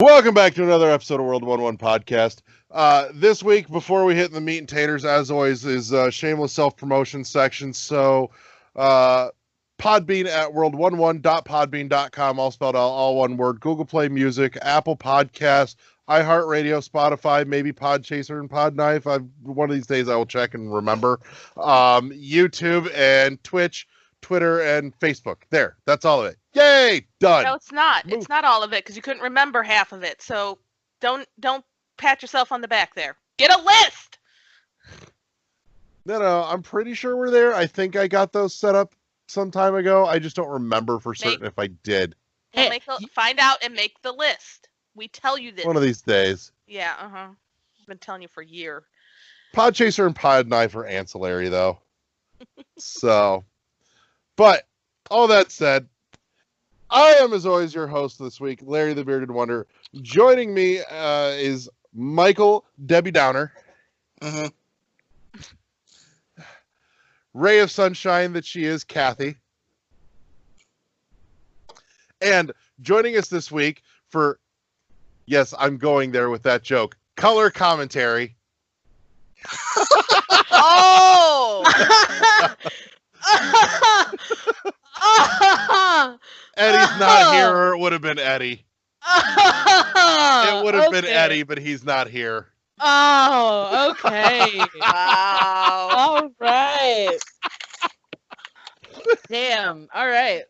Welcome back to another episode of World 1-1 Podcast. This week, before we hit the meat and taters, as always, is shameless self-promotion section. So, Podbean at world11.podbean.com, all spelled out, all one word. Google Play Music, Apple Podcasts, iHeartRadio, Spotify, maybe Podchaser and Podknife. One of these days I will check and remember. YouTube and Twitch, Twitter, and Facebook. There, that's all of it. Yay! Done. No, it's not. It's not all of it because you couldn't remember half of it. So don't pat yourself on the back there. Get a list. No, I'm pretty sure we're there. I think I got those set up some time ago. I just don't remember for certain if I did. Find out and make the list. We tell you this. One of these days. Yeah, I've been telling you for a year. Podchaser and Podknife are ancillary, though. So, but all that said, I am, as always, your host this week, Larry the Bearded Wonder. Joining me is Michael Debbie Downer. Ray of sunshine that she is, Kathy. And joining us this week for, yes, I'm going there with that joke, color commentary. Oh! Eddie's not here, or it would have been Eddie. It would have been Eddie, but he's not here. Oh, okay. Wow. All right. Damn. All right.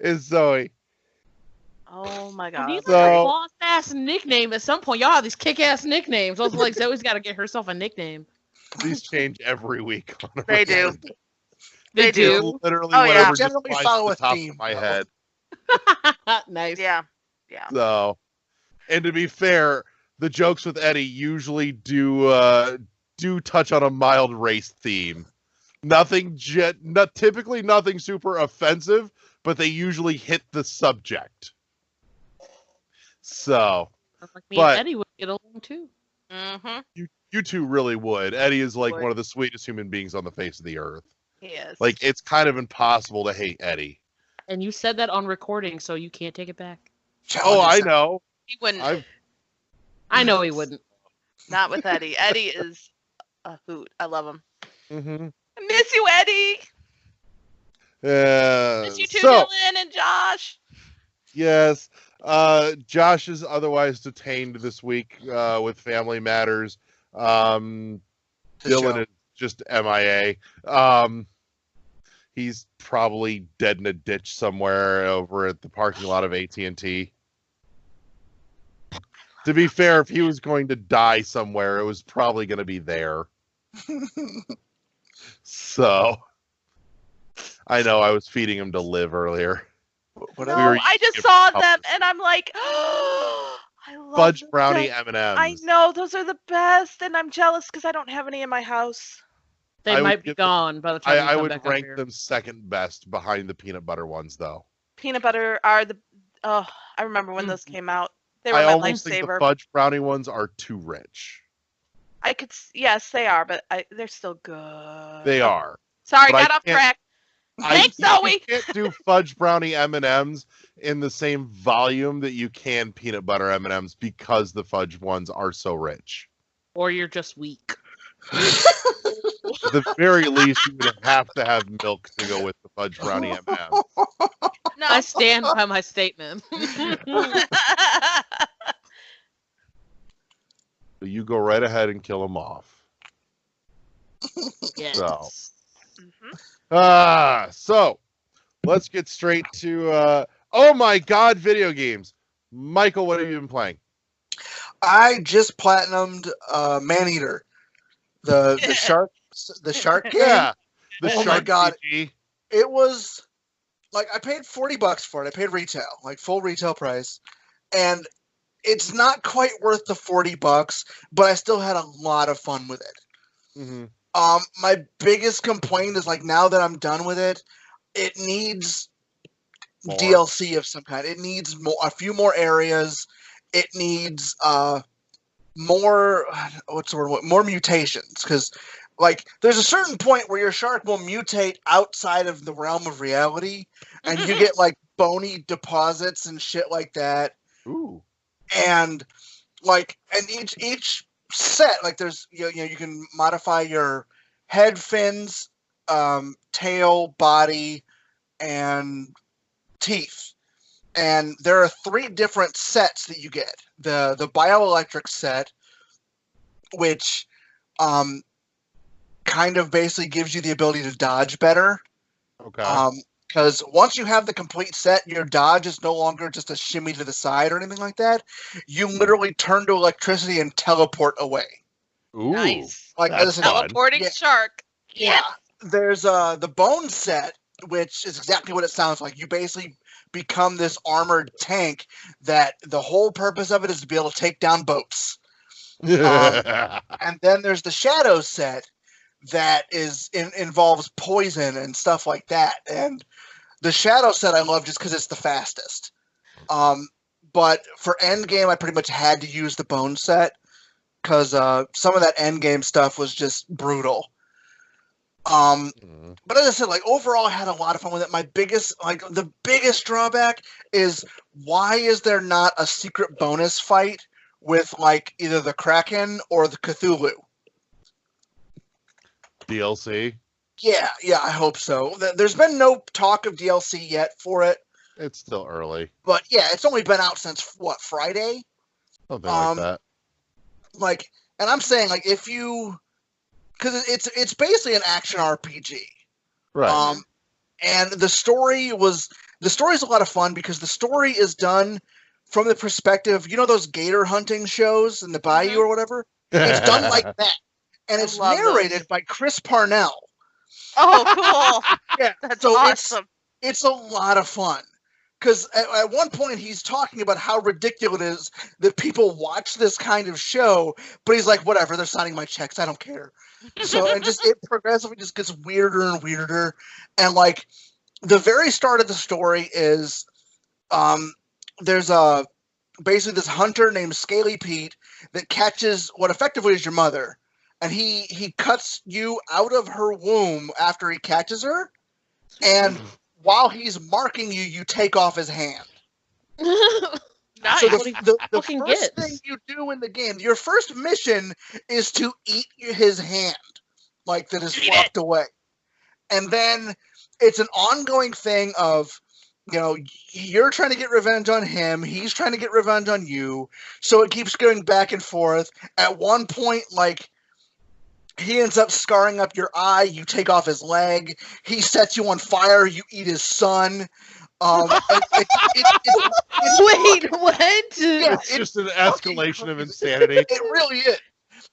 Is Zoe. Oh my god. These are a boss ass nickname. At some point, y'all have these kick ass nicknames. I was like, Zoe's got to get herself a nickname. These change every week. They do. They do. Literally, Oh, yeah. whatever just Generally flies follow to a the top theme. of my head. Nice. Yeah. So, and to be fair, the jokes with Eddie usually do touch on a mild race theme. Typically nothing super offensive, but they usually hit the subject. So, Like me and Eddie would get along too. Mm-hmm. you two really would. Eddie is like Would. one of the sweetest human beings on the face of the earth. Yes. Like, it's kind of impossible to hate Eddie. And you said that on recording, so you can't take it back. Oh, I know. he wouldn't. I know he wouldn't. Not with Eddie. Eddie is a hoot. I love him. Mm-hmm. I miss you, Eddie. Miss you too, So, Dylan and Josh. yes, Josh is otherwise detained this week with family matters. Dylan is just MIA. He's probably dead in a ditch somewhere over at the parking lot of AT&T. To be fair, if he was going to die somewhere, it was probably going to be there. So, I know I was feeding him to live earlier. No, I just saw them and I'm like, oh, I love Fudge them. brownie M&Ms. I know, those are the best, and I'm jealous because I don't have any in my house. They I would might be give gone by the time I you come would back rank up here. them second best behind the peanut butter ones, though. Peanut butter are the, oh, I remember when those came out. They were I my almost think the lifesaver. fudge brownie ones are too rich. Yes, they are, but they're still good. They are. Sorry, but I got off can't- track. Thanks, You Zoe. can't do fudge brownie M&Ms in the same volume that you can peanut butter M&Ms because the fudge ones are so rich. Or you're just weak. At the very least, you would have to have milk to go with the fudge brownie M&Ms. No. I stand by my statement. So you go right ahead and kill them off. Yes. So. Mhm. So let's get straight to oh my god, video games. Michael, what have you been playing? I just platinumed Maneater, the shark game. Yeah, the Oh my Shark God. PG. It was like I paid $40 for it. I paid retail, like full retail price, and it's not quite worth the $40, but I still had a lot of fun with it. Mm-hmm. My biggest complaint is like now that I'm done with it, it needs More. DLC of some kind. It needs a few more areas. It needs more more mutations, because like there's a certain point where your shark will mutate outside of the realm of reality, and you get like bony deposits and shit like that. Ooh. and each set, like there's you can modify your head, fins, tail, body, and teeth. And there are 3 different sets that you get. The bioelectric set, which kind of basically gives you the ability to dodge better. Okay. Because once you have the complete set, your dodge is no longer just a shimmy to the side or anything like that. You literally turn to electricity and teleport away. Ooh, Nice. Like that's as I said, fun. Teleporting Yeah. shark. Yeah. There's the bone set, which is exactly what it sounds like. You basically become this armored tank that the whole purpose of it is to be able to take down boats. And then there's the shadow set that involves poison and stuff like that. And the shadow set I love just because it's the fastest. But for end game, I pretty much had to use the bone set because some of that end game stuff was just brutal. But as I said, like overall, I had a lot of fun with it. The biggest drawback is why is there not a secret bonus fight with like either the Kraken or the Cthulhu? DLC. Yeah, I hope so. There's been no talk of DLC yet for it, It's still early. but yeah, it's only been out since what, Friday? Something like that. Like, and I'm saying like if you, because it's basically an action RPG. Right. And the story is a lot of fun because the story is done from the perspective, those gator hunting shows in the bayou or whatever. It's done like that, and it's love narrated those. by Chris Parnell. Oh, cool. Yeah, That's so awesome. it's a lot of fun. Because at one point he's talking about how ridiculous it is that people watch this kind of show, but he's like, whatever, they're signing my checks, I don't care. So and just it progressively just gets weirder and weirder. And like the very start of the story is there's basically this hunter named Scaly Pete that catches what effectively is your mother. And he cuts you out of her womb after he catches her, and while he's marking you, you take off his hand. Nice. So What he the fucking first gets. thing you do in the game, your first mission is to eat his hand, like that is Eat flopped away. And then it's an ongoing thing of, you're trying to get revenge on him, he's trying to get revenge on you. So it keeps going back and forth. At one point, like, he ends up scarring up your eye. You take off his leg. He sets you on fire. You eat his son. Wait, what? Yeah, It's just an escalation of insanity. It really is.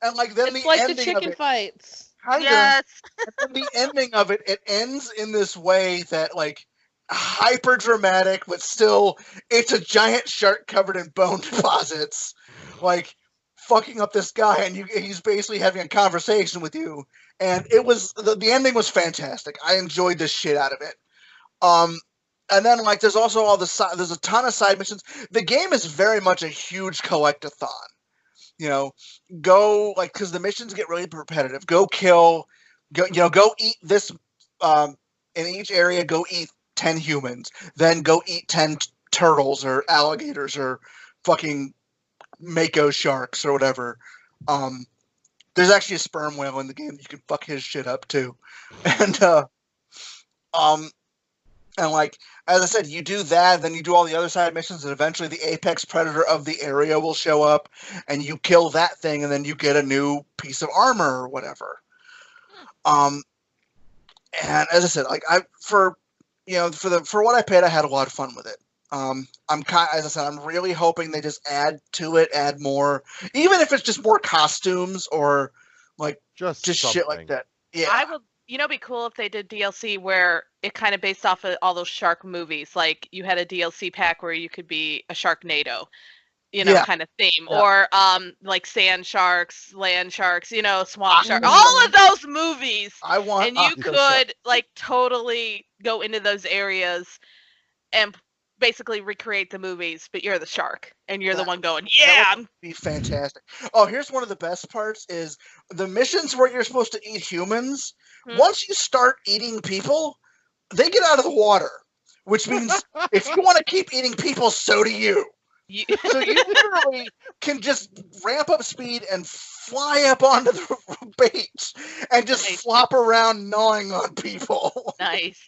And like then It's the like the ending chicken of it, fights. kind Yes. of. And then the ending of it, it ends in this way that like hyper dramatic, but still, it's a giant shark covered in bone deposits, like fucking up this guy, and he's basically having a conversation with you. And it was the ending was fantastic. I enjoyed the shit out of it. And then like there's also there's a ton of side missions. The game is very much a huge collect-a-thon. Go like because the missions get really repetitive. Go eat this in each area. Go eat 10 humans. Then go eat 10 turtles or alligators or fucking mako sharks or whatever. There's actually a sperm whale in the game that you can fuck his shit up too. And like as I said, you do that, then you do all the other side missions, and eventually the apex predator of the area will show up, and you kill that thing, and then you get a new piece of armor or whatever. And as I said, like for what I paid, I had a lot of fun with it. As I said, I'm really hoping they just add to it, add more, even if it's just more costumes or like just shit like that. Yeah, I would, it'd be cool if they did DLC where it kind of based off of all those shark movies. Like you had a DLC pack where you could be a Sharknado, kind of theme, Yeah. or like sand sharks, land sharks, swamp sharks, all of those movies. I want, And you could like totally go into those areas and basically recreate the movies, but you're the shark and you're the one going, yeah, that would be fantastic. Oh, here's one of the best parts is the missions where you're supposed to eat humans. Once you start eating people, they get out of the water, which means if you want to keep eating people, so do you. So you literally can just ramp up speed and fly up onto the base and just flop around gnawing on people. Nice.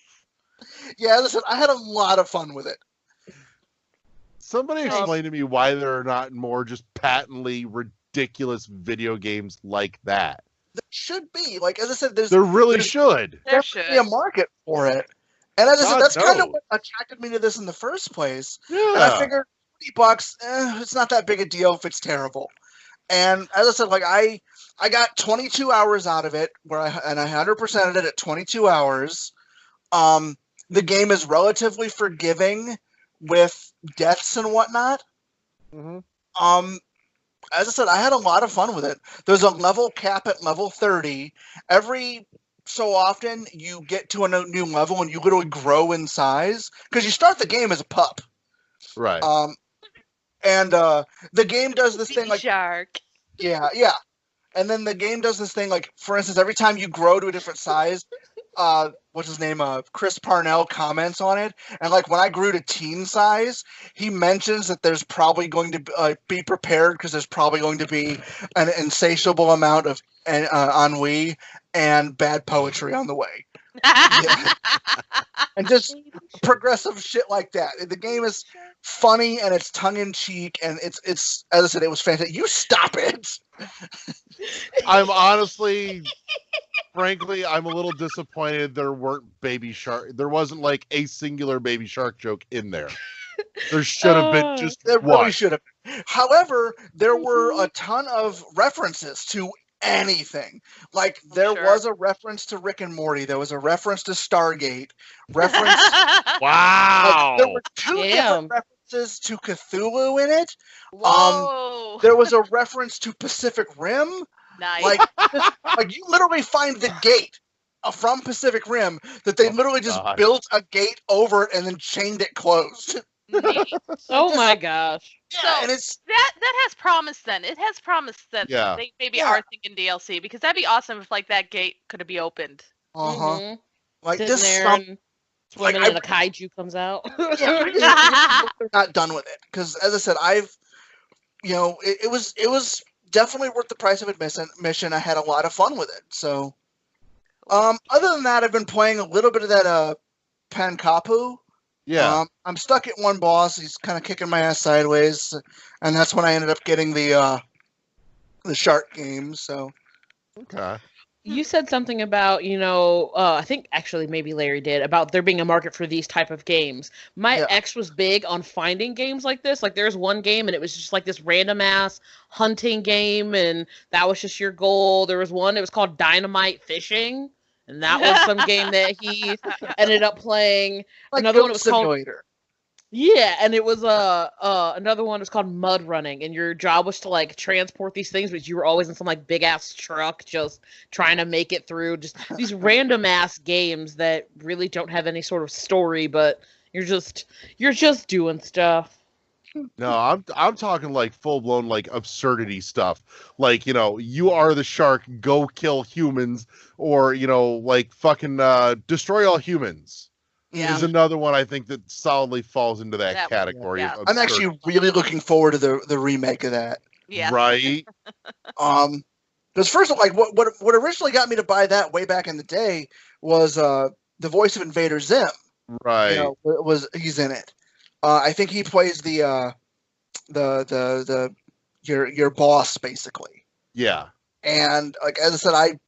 Yeah, listen, I had a lot of fun with it. Somebody explain to me why there are not more just patently ridiculous video games like that. There should be. Like, as I said, there really should. There should be a market for it. And as I said, that's kind of no. what attracted me to this in the first place. Yeah. And I figured $20, it's not that big a deal if it's terrible. And as I said, like I got 22 hours out of it, I 100%ed it at 22 hours. The game is relatively forgiving with deaths and whatnot. Mm-hmm. As I said, I had a lot of fun with it. There's a level cap at level 30. Every so often, you get to a new level and you literally grow in size because you start the game as a pup. Right. And the game does this thing like shark. Yeah. And then the game does this thing like, for instance, every time you grow to a different size, what's his name? Chris Parnell comments on it. And like when I grew to teen size, he mentions that there's probably going to be prepared because there's probably going to be an insatiable amount of ennui and bad poetry on the way. Yeah. And just progressive shit like that. The game is funny and it's tongue in cheek and it's as I said, it was fantastic. You stop it. I'm honestly, frankly, I'm a little disappointed there weren't baby shark. There wasn't like a singular baby shark joke in there. There should have been just there one. Really should have. However, there were a ton of references to anything. Like there was a reference to Rick and Morty. There was a reference to Stargate. Wow. Like, there were two different references to Cthulhu in it. Whoa. There was a reference to Pacific Rim. Nice. Like you literally find the gate from Pacific Rim that they literally just built a gate over it and then chained it closed. Oh my gosh. Yeah, so and it's that has promise then. It has promise that they maybe are thinking DLC because that'd be awesome if like that gate could be opened. Mm-hmm. Like sitting this there and swimming and a kaiju comes out. They're not done with it because as I said, it was definitely worth the price of admission. I had a lot of fun with it. So other than that, I've been playing a little bit of that Pankapu. Yeah. I'm stuck at one boss. He's kind of kicking my ass sideways, and that's when I ended up getting the shark game. So, okay. You said something about, I think actually maybe Larry did, about there being a market for these type of games. My ex was big on finding games like this. Like there's one game and it was just like this random ass hunting game, and that was just your goal. There was one, it was called Dynamite Fishing. And that was some game that he ended up playing. Like another one was Simulator. Called, yeah, and it was another one was called Mud Running, and your job was to like transport these things, but you were always in some like big ass truck just trying to make it through just these random ass games that really don't have any sort of story, but you're just doing stuff. No, I'm talking like full blown like absurdity stuff. Like, you are the shark, go kill humans, or like fucking destroy all humans. Yeah. Is another one I think that solidly falls into that category. Yeah. Of I'm actually really looking forward to the remake of that. Yeah. Right. Because first of all, like what originally got me to buy that way back in the day was the voice of Invader Zim. Right. He's in it. I think he plays your boss basically. Yeah. And like as I said,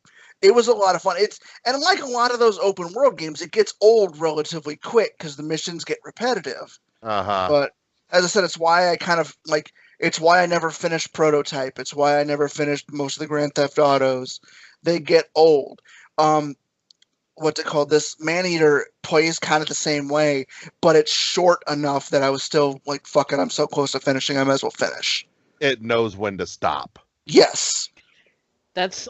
it was a lot of fun. And like a lot of those open world games, it gets old relatively quick because the missions get repetitive. But as I said, it's why I kind of like. It's why I never finished Prototype. It's why I never finished most of the Grand Theft Autos. They get old. What's it called? This Maneater plays kind of the same way, but it's short enough that I was still like, fuck it, I'm so close to finishing, I might as well finish. It knows when to stop. Yes.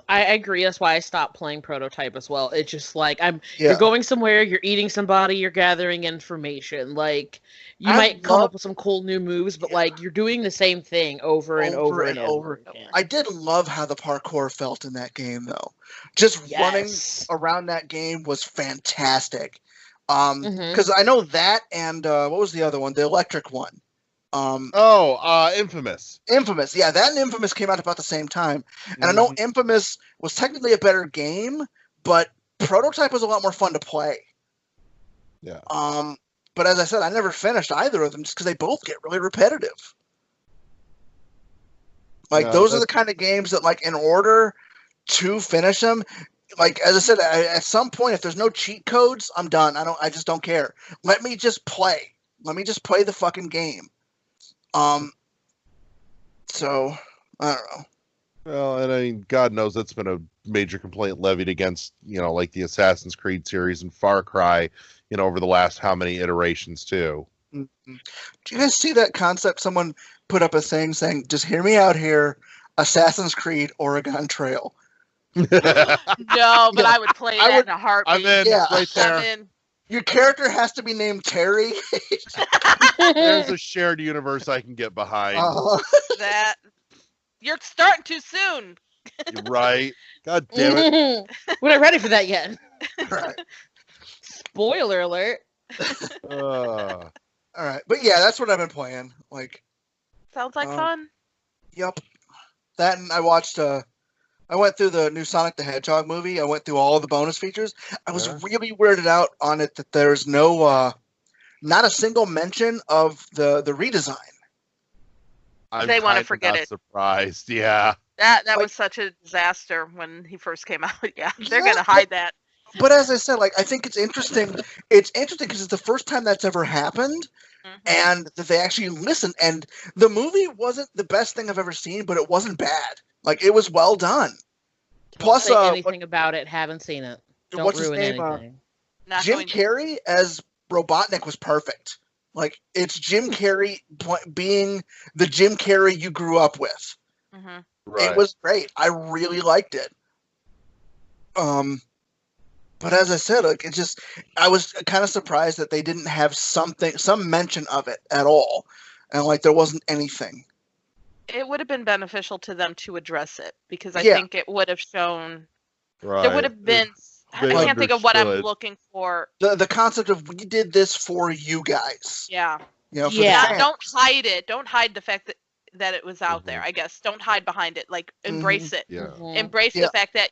I agree. That's why I stopped playing Prototype as well. It's just like you're going somewhere, you're eating somebody, you're gathering information. Like you might come up with some cool new moves, but like you're doing the same thing over and over again. I did love how the parkour felt in that game, though. Just running around that game was fantastic. Because I know that and what was the other one? The electric one. Infamous. Infamous. Yeah, that and Infamous came out about the same time. And I know Infamous was technically a better game, but Prototype was a lot more fun to play. Yeah. But as I said, I never finished either of them just because they both get really repetitive. Like, those are the kind of games that, like, in order to finish them, like, as I said, at some point, if there's no cheat codes, I'm done. I just don't care. Let me just play. Let me just play the fucking game. So, I don't know. Well, and I mean, God knows that's been a major complaint levied against, like the Assassin's Creed series and Far Cry, over the last how many iterations too. Mm-hmm. Do you guys see that concept? Someone put up a thing saying, just hear me out here, Assassin's Creed Oregon Trail. No, but I would play that in a heartbeat. I'm in, right there. I'm in. Your character has to be named Terry. There's a shared universe I can get behind. That you're starting too soon. You're right. God damn it. We're not ready for that yet. Right. Spoiler alert. All right, but yeah, that's what I've been playing. Like, sounds like fun. Yep. That, and I watched. I went through the new Sonic the Hedgehog movie. I went through all the bonus features. I was really weirded out on it that there's not a single mention of the redesign. They want to forget it. Surprised, yeah. That was such a disaster when he first came out. Yeah, they're gonna hide that. But as I said, like, I think it's interesting. It's interesting because it's the first time that's ever happened, and that they actually listened. And the movie wasn't the best thing I've ever seen, but it wasn't bad. Like, it was well done. Plus, say anything about it. Haven't seen it. Don't ruin anything. Jim Carrey as Robotnik was perfect. Like, it's Jim Carrey being the Jim Carrey you grew up with. Right. It was great. I really liked it. But as I said, like, I was kind of surprised that they didn't have some mention of it at all, and like there wasn't anything. It would have been beneficial to them to address it because I think it would have shown. Right. There would have been. I can't think of what I'm looking for. The concept of we did this for you guys. Yeah. For the fans. Don't hide it. Don't hide the fact that it was out there. I guess don't hide behind it. Like embrace it. Yeah. Embrace the fact that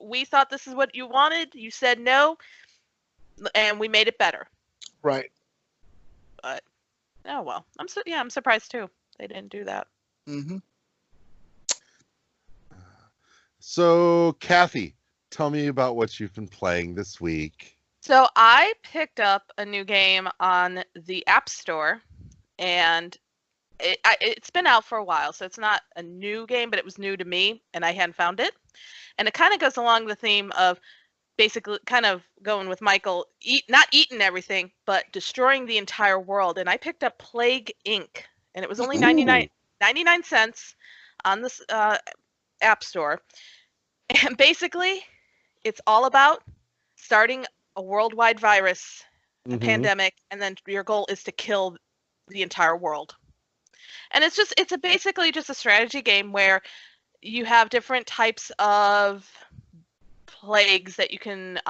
we thought this is what you wanted. You said no, and we made it better. Right. But oh well. I'm surprised too. They didn't do that. So, Kathy, tell me about what you've been playing this week. So I picked up a new game on the App Store, and it's been out for a while, so it's not a new game, but it was new to me, and I hadn't found it. And it kind of goes along the theme of basically kind of going with Michael, not eating everything, but destroying the entire world. And I picked up Plague Inc., and it was only 99 cents on this App Store. And basically, it's all about starting a worldwide virus, a pandemic, and then your goal is to kill the entire world. And it's basically just a strategy game where you have different types of plagues that you can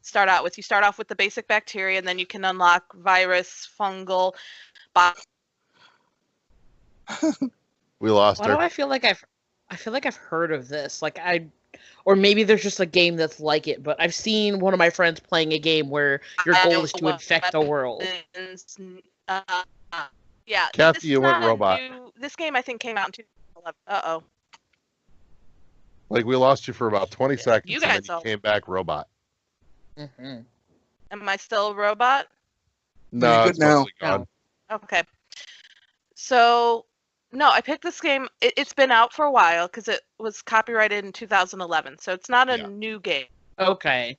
start out with. You start off with the basic bacteria, and then you can unlock virus, fungal. We lost her. Why do I feel like I've heard of this? Like or maybe there's just a game that's like it, but I've seen one of my friends playing a game where your goal is to infect the world. Yeah. Kathy, you went robot. This game, I think, came out in 2011. Uh-oh. Like, we lost you for about 20 seconds, You guys and then you came back robot. Am I still a robot? No, it's mostly gone. Okay. So, no, I picked this game. It's been out for a while because it was copyrighted in 2011. So it's not a new game. Okay.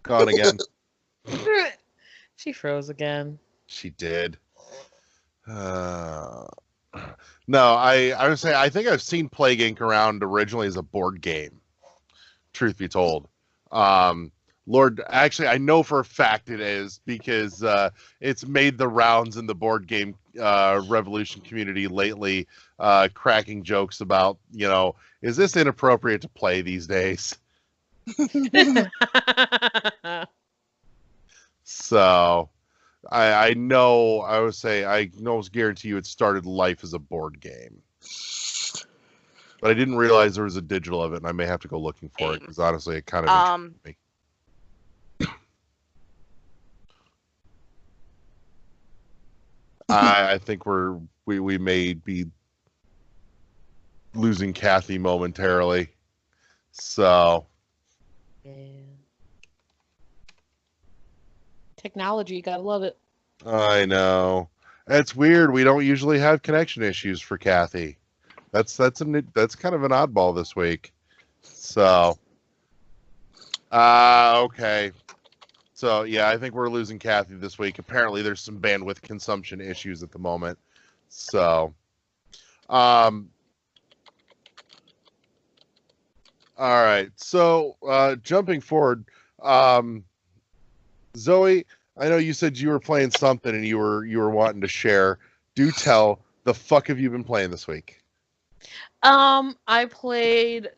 Gone again. She froze again. She did. No, I would say I think I've seen Plague Inc. around originally as a board game. Truth be told. Actually, I know for a fact it is because it's made the rounds in the board game revolution community lately, cracking jokes about, is this inappropriate to play these days? So, I know, I would say, I almost guarantee you it started life as a board game. But I didn't realize there was a digital of it, and I may have to go looking for it, because honestly, it kind of intrigued me. I think we may be losing Kathy momentarily. So. Yeah. Technology, you gotta love it. I know. It's weird. We don't usually have connection issues for Kathy. That's kind of an oddball this week. So. Okay. So, yeah, I think we're losing Kathy this week. Apparently, there's some bandwidth consumption issues at the moment. So, all right. So, jumping forward, Zoe, I know you said you were playing something and you were wanting to share. Do tell. The fuck have you been playing this week? I played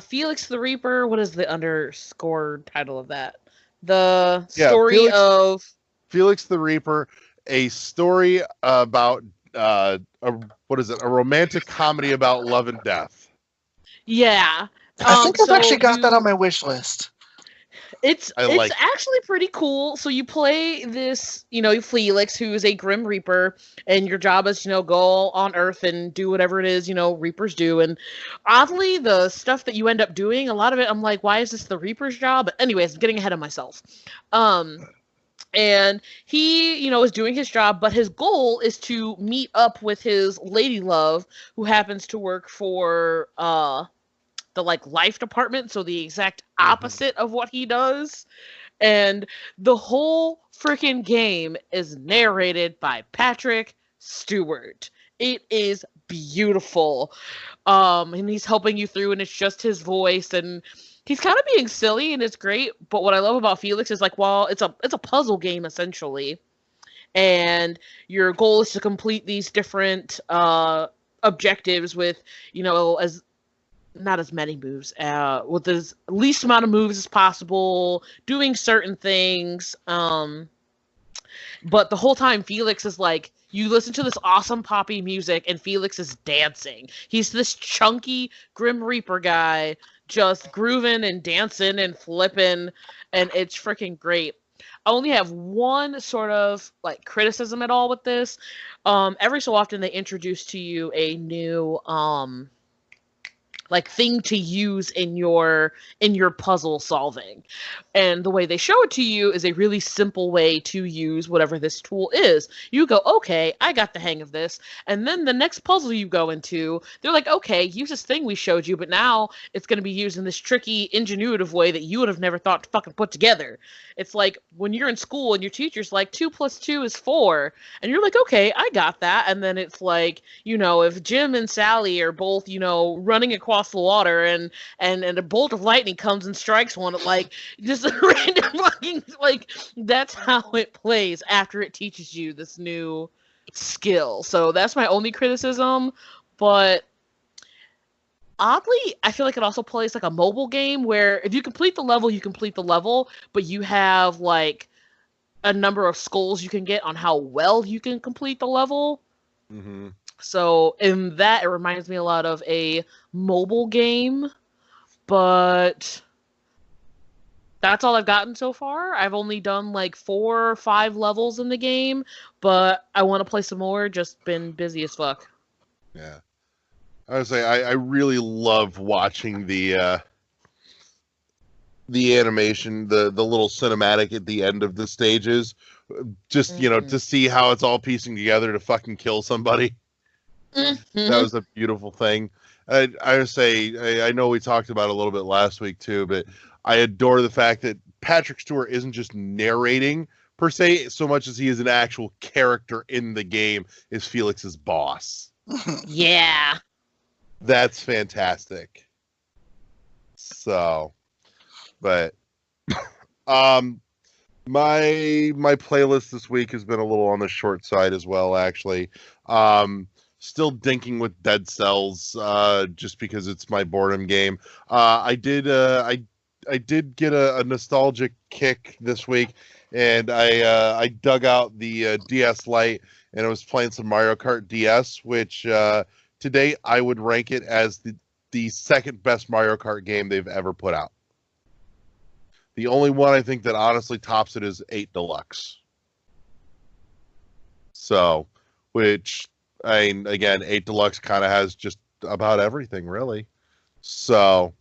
Felix the Reaper. What is the underscore title of that? The story of Felix the Reaper, a story about what is it? A romantic comedy about love and death. Yeah. I think I've actually got that on my wish list. It's actually pretty cool. So you play this, Felix, who is a Grim Reaper, and your job is, go on Earth and do whatever it is, Reapers do. And oddly, the stuff that you end up doing, a lot of it, I'm like, why is this the Reaper's job? But anyways, I'm getting ahead of myself. And he, is doing his job, but his goal is to meet up with his lady love, who happens to work for the life department, so the exact opposite of what he does. And the whole freaking game is narrated by Patrick Stewart. It is beautiful. And he's helping you through, and it's just his voice, and he's kind of being silly, and it's great. But what I love about Felix is well, it's a puzzle game essentially, and your goal is to complete these different objectives with, as not as many moves, with as least amount of moves as possible, doing certain things. But the whole time Felix is you listen to this awesome poppy music and Felix is dancing. He's this chunky Grim Reaper guy just grooving and dancing and flipping, and it's freaking great. I only have one sort of criticism at all with this. Every so often they introduce to you a new thing to use in your puzzle solving. And the way they show it to you is a really simple way to use whatever this tool is. You go, okay, I got the hang of this. And then the next puzzle you go into, they're like, okay, use this thing we showed you, but now it's going to be used in this tricky, ingenuitive way that you would have never thought to fucking put together. It's like when you're in school and your teacher's like, 2 + 2 is 4. And you're like, okay, I got that. And then it's like, if Jim and Sally are both, running across the water and a bolt of lightning comes and strikes one, just a random fucking, that's how it plays after it teaches you this new skill. So that's my only criticism. But oddly, I feel like it also plays like a mobile game where if you complete the level, you complete the level, but you have a number of skulls you can get on how well you can complete the level. Mm-hmm. So in that, it reminds me a lot of a mobile game, but that's all I've gotten so far. I've only done 4 or 5 levels in the game, but I want to play some more. Just been busy as fuck. Yeah. I would say I really love watching the animation, the little cinematic at the end of the stages, just, to see how it's all piecing together to fucking kill somebody. Mm-hmm. That was a beautiful thing. I would say, I know we talked about it a little bit last week too, but I adore the fact that Patrick Stewart isn't just narrating per se, so much as he is an actual character in the game, is Felix's boss. Yeah. That's fantastic. So, but my playlist this week has been a little on the short side as well, actually. Still dinking with Dead Cells, just because it's my boredom game. I did get a nostalgic kick this week, and I dug out the DS Lite, and I was playing some Mario Kart DS, which today I would rank it as the second best Mario Kart game they've ever put out. The only one I think that honestly tops it is 8 Deluxe. So, which, I mean, again, 8 Deluxe kind of has just about everything, really. So,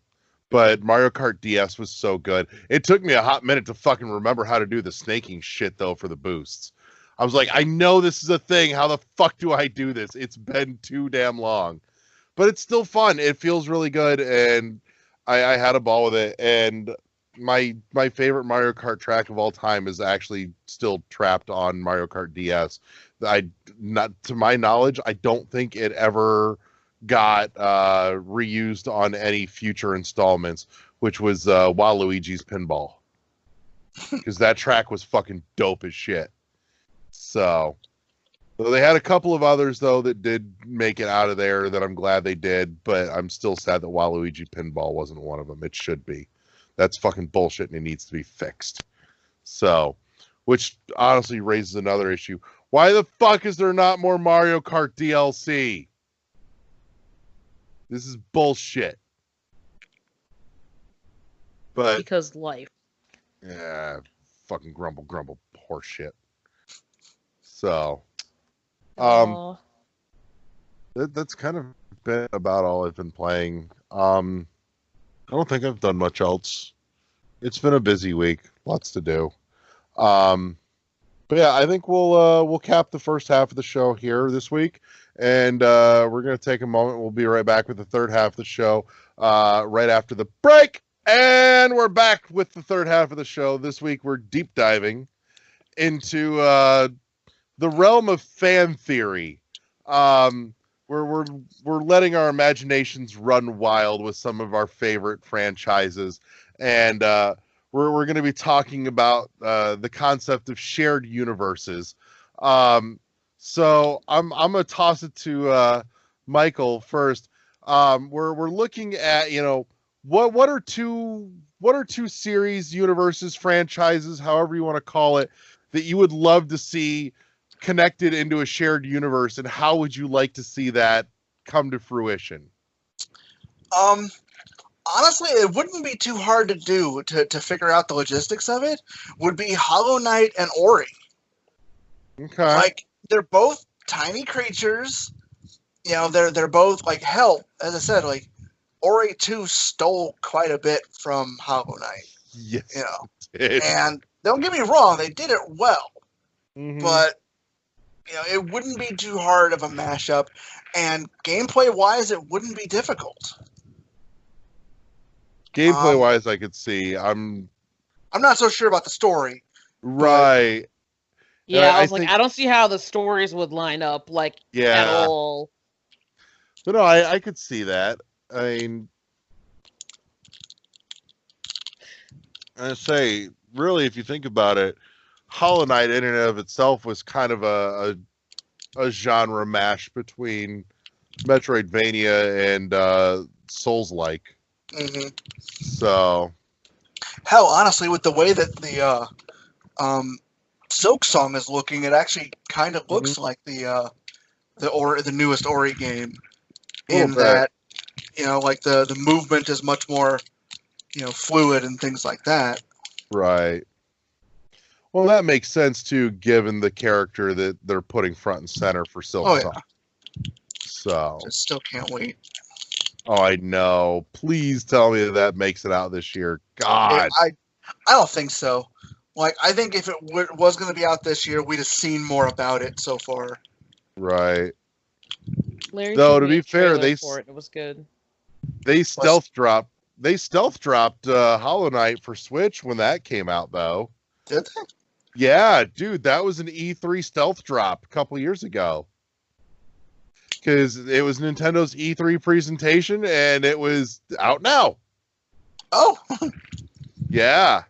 but Mario Kart DS was so good. It took me a hot minute to fucking remember how to do the snaking shit, though, for the boosts. I was like, I know this is a thing. How the fuck do I do this? It's been too damn long. But it's still fun. It feels really good, and I had a ball with it. And my favorite Mario Kart track of all time is actually still trapped on Mario Kart DS. Not to my knowledge, I don't think it ever got reused on any future installments, which was Waluigi's Pinball, because that track was fucking dope as shit. So they had a couple of others though that did make it out of there that I'm glad they did, but I'm still sad that Waluigi Pinball wasn't one of them. It should be. That's fucking bullshit and it needs to be fixed. So, which honestly raises another issue. Why the fuck is there not more Mario Kart DLC? This is bullshit. But because life. Yeah, fucking grumble, horseshit. So, that's kind of been about all I've been playing. I don't think I've done much else. It's been a busy week, lots to do. But yeah, I think we'll cap the first half of the show here this week, and we're gonna take a moment. We'll be right back with the third half of the show right after the break, and we're back with the third half of the show. This week we're deep diving into the realm of fan theory. We're letting our imaginations run wild with some of our favorite franchises, and we're going to be talking about the concept of shared universes. So I'm gonna toss it to Michael first. We're looking at, what are two series, universes, franchises, however you want to call it, that you would love to see connected into a shared universe, and how would you like to see that come to fruition? Honestly, it wouldn't be too hard to do to figure out the logistics of it. Would be Hollow Knight and Ori. Okay. Like, they're both tiny creatures. They're both like, hell, as I said, like Ori 2 stole quite a bit from Hollow Knight. Yes. And don't get me wrong, they did it well. Mm-hmm. But it wouldn't be too hard of a mashup, and gameplay-wise, it wouldn't be difficult. Gameplay-wise, I could see. I'm not so sure about the story. Right. Yeah, I was like, I don't see how the stories would line up, at all. But no, I could see that. I mean, I say, really, if you think about it, Hollow Knight in and of itself was kind of a genre mash between Metroidvania and Souls-like. Mm-hmm. So, hell, honestly, with the way that the Silk Song is looking, it actually kind of looks like the newest Ori game. In that, like the movement is much more, fluid and things like that. Right. Well, that makes sense too, given the character that they're putting front and center for Silk Song. So, I still can't wait. Oh, I know. Please tell me that makes it out this year. God. I don't think so. Like, I think if it was going to be out this year, we'd have seen more about it so far. Right. Larry, though, to be fair, it was good. They stealth dropped Hollow Knight for Switch when that came out, though. Did they? Yeah, dude, that was an E3 stealth drop a couple years ago. Because it was Nintendo's E3 presentation, and it was out now. Oh. Yeah.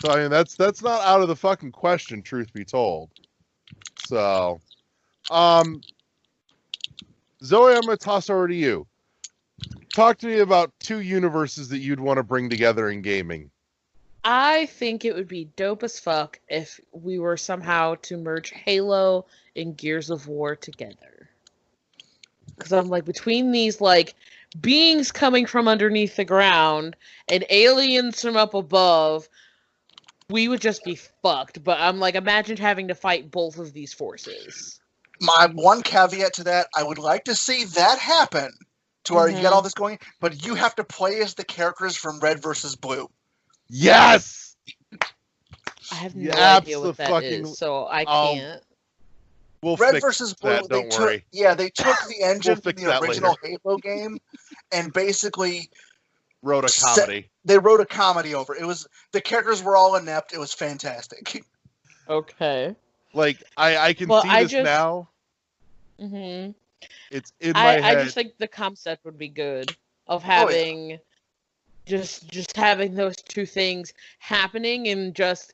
So, I mean, that's not out of the fucking question, truth be told. So, Zoe, I'm going to toss over to you. Talk to me about two universes that you'd want to bring together in gaming. I think it would be dope as fuck if we were somehow to merge Halo and Gears of War together. Because I'm like, between these, like, beings coming from underneath the ground and aliens from up above, we would just be fucked. But I'm like, imagine having to fight both of these forces. My one caveat to that, I would like to see that happen to where you got all this going, but you have to play as the characters from Red versus Blue. Yes! I have no idea what that is, so I can't. We'll Red versus Blue, that, don't worry. They took the engine from the original Halo game and basically wrote a comedy. They wrote a comedy over it. The characters were all inept. It was fantastic. Okay. Like, I can see this now. Mm-hmm. It's in my head. I just think the concept would be good of having just having those two things happening and just,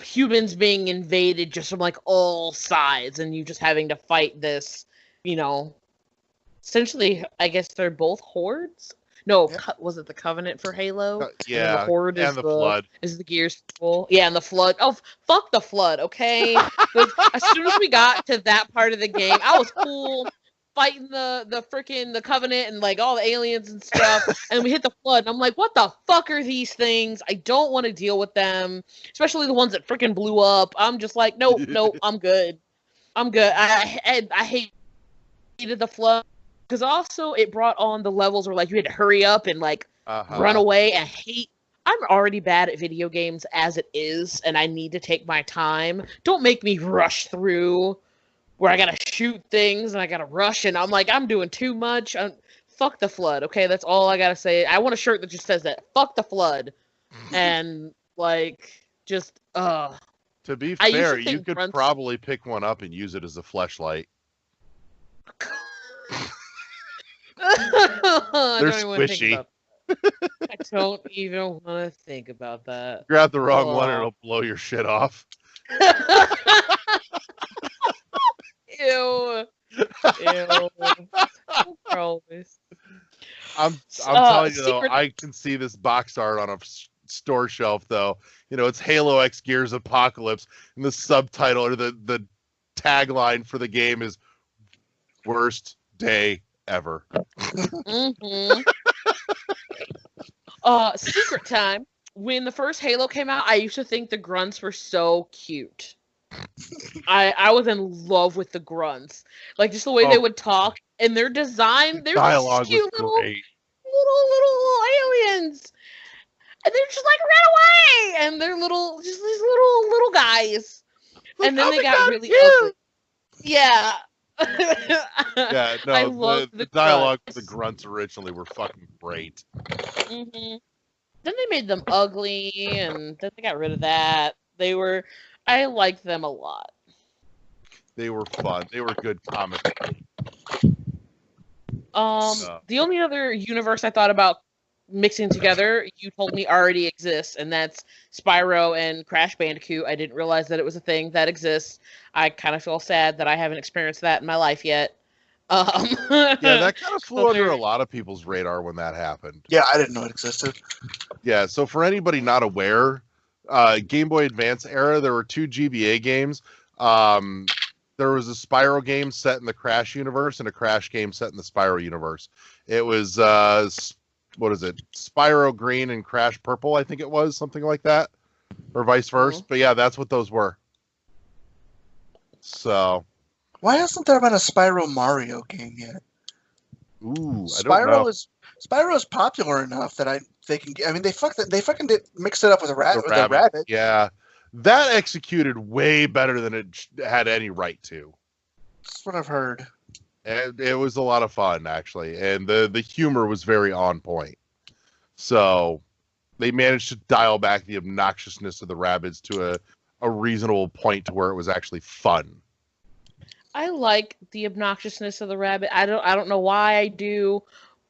humans being invaded just from like all sides and you just having to fight this, essentially, I guess they're both hordes. No, was it the Covenant for Halo? Yeah, and the Horde and the Flood. Is the Gears people? Yeah, and the Flood. Oh, fuck the Flood, okay? But as soon as we got to that part of the game, I was cool fighting the freaking the Covenant and like all the aliens and stuff, and we hit the Flood, and I'm like, what the fuck are these things? I don't want to deal with them, especially the ones that freaking blew up. I'm just like, nope, I'm good. I hated the Flood. Because also it brought on the levels where like you had to hurry up and like run away. I'm already bad at video games as it is, and I need to take my time. Don't make me rush through where I gotta shoot things and I gotta rush, and I'm like, I'm doing too much. Fuck the Flood, okay? That's all I gotta say. I want a shirt that just says that. Fuck the Flood. And like, just To be fair, you could probably pick one up and use it as a fleshlight. They're squishy. I don't even want to think about that. Grab the wrong one and it'll blow your shit off. Ew. Gross. I'm telling you though, I can see this box art on a store shelf though. It's Halo X Gears Apocalypse, and the subtitle or the tagline for the game is "Worst Day Ever." Mm-hmm. Secret time. When the first Halo came out, I used to think the grunts were so cute. I was in love with the grunts. Like just the way they would talk and their design. They're dialogue just cute was great. little aliens. And they're just like run away. And they're just these little guys. Like, and then they got really ugly. Yeah. Yeah, no, I love the dialogue with the grunts originally were fucking great. Mm-hmm. Then they made them ugly, and then they got rid of that. I liked them a lot. They were fun. They were good comics. The only other universe I thought about mixing together, you told me already exists, and that's Spyro and Crash Bandicoot. I didn't realize that it was a thing that exists. I kind of feel sad that I haven't experienced that in my life yet. Yeah, that kind of flew under a lot of people's radar when that happened. Yeah, I didn't know it existed. Yeah, so for anybody not aware, Game Boy Advance era, there were 2 GBA games. There was a Spyro game set in the Crash universe and a Crash game set in the Spyro universe. It was, what is it? Spyro Green and Crash Purple, I think it was, something like that. Or vice versa. But yeah, that's what those were. So. Why hasn't there been a Spyro Mario game yet? Ooh, I don't know. Spyro is popular enough that they fucking mixed it up with a rabbit. Yeah, that executed way better than it had any right to. That's what I've heard. And it was a lot of fun actually, and the humor was very on point. So they managed to dial back the obnoxiousness of the rabbits to a reasonable point to where it was actually fun. I like the obnoxiousness of the rabbit. I don't know why I do,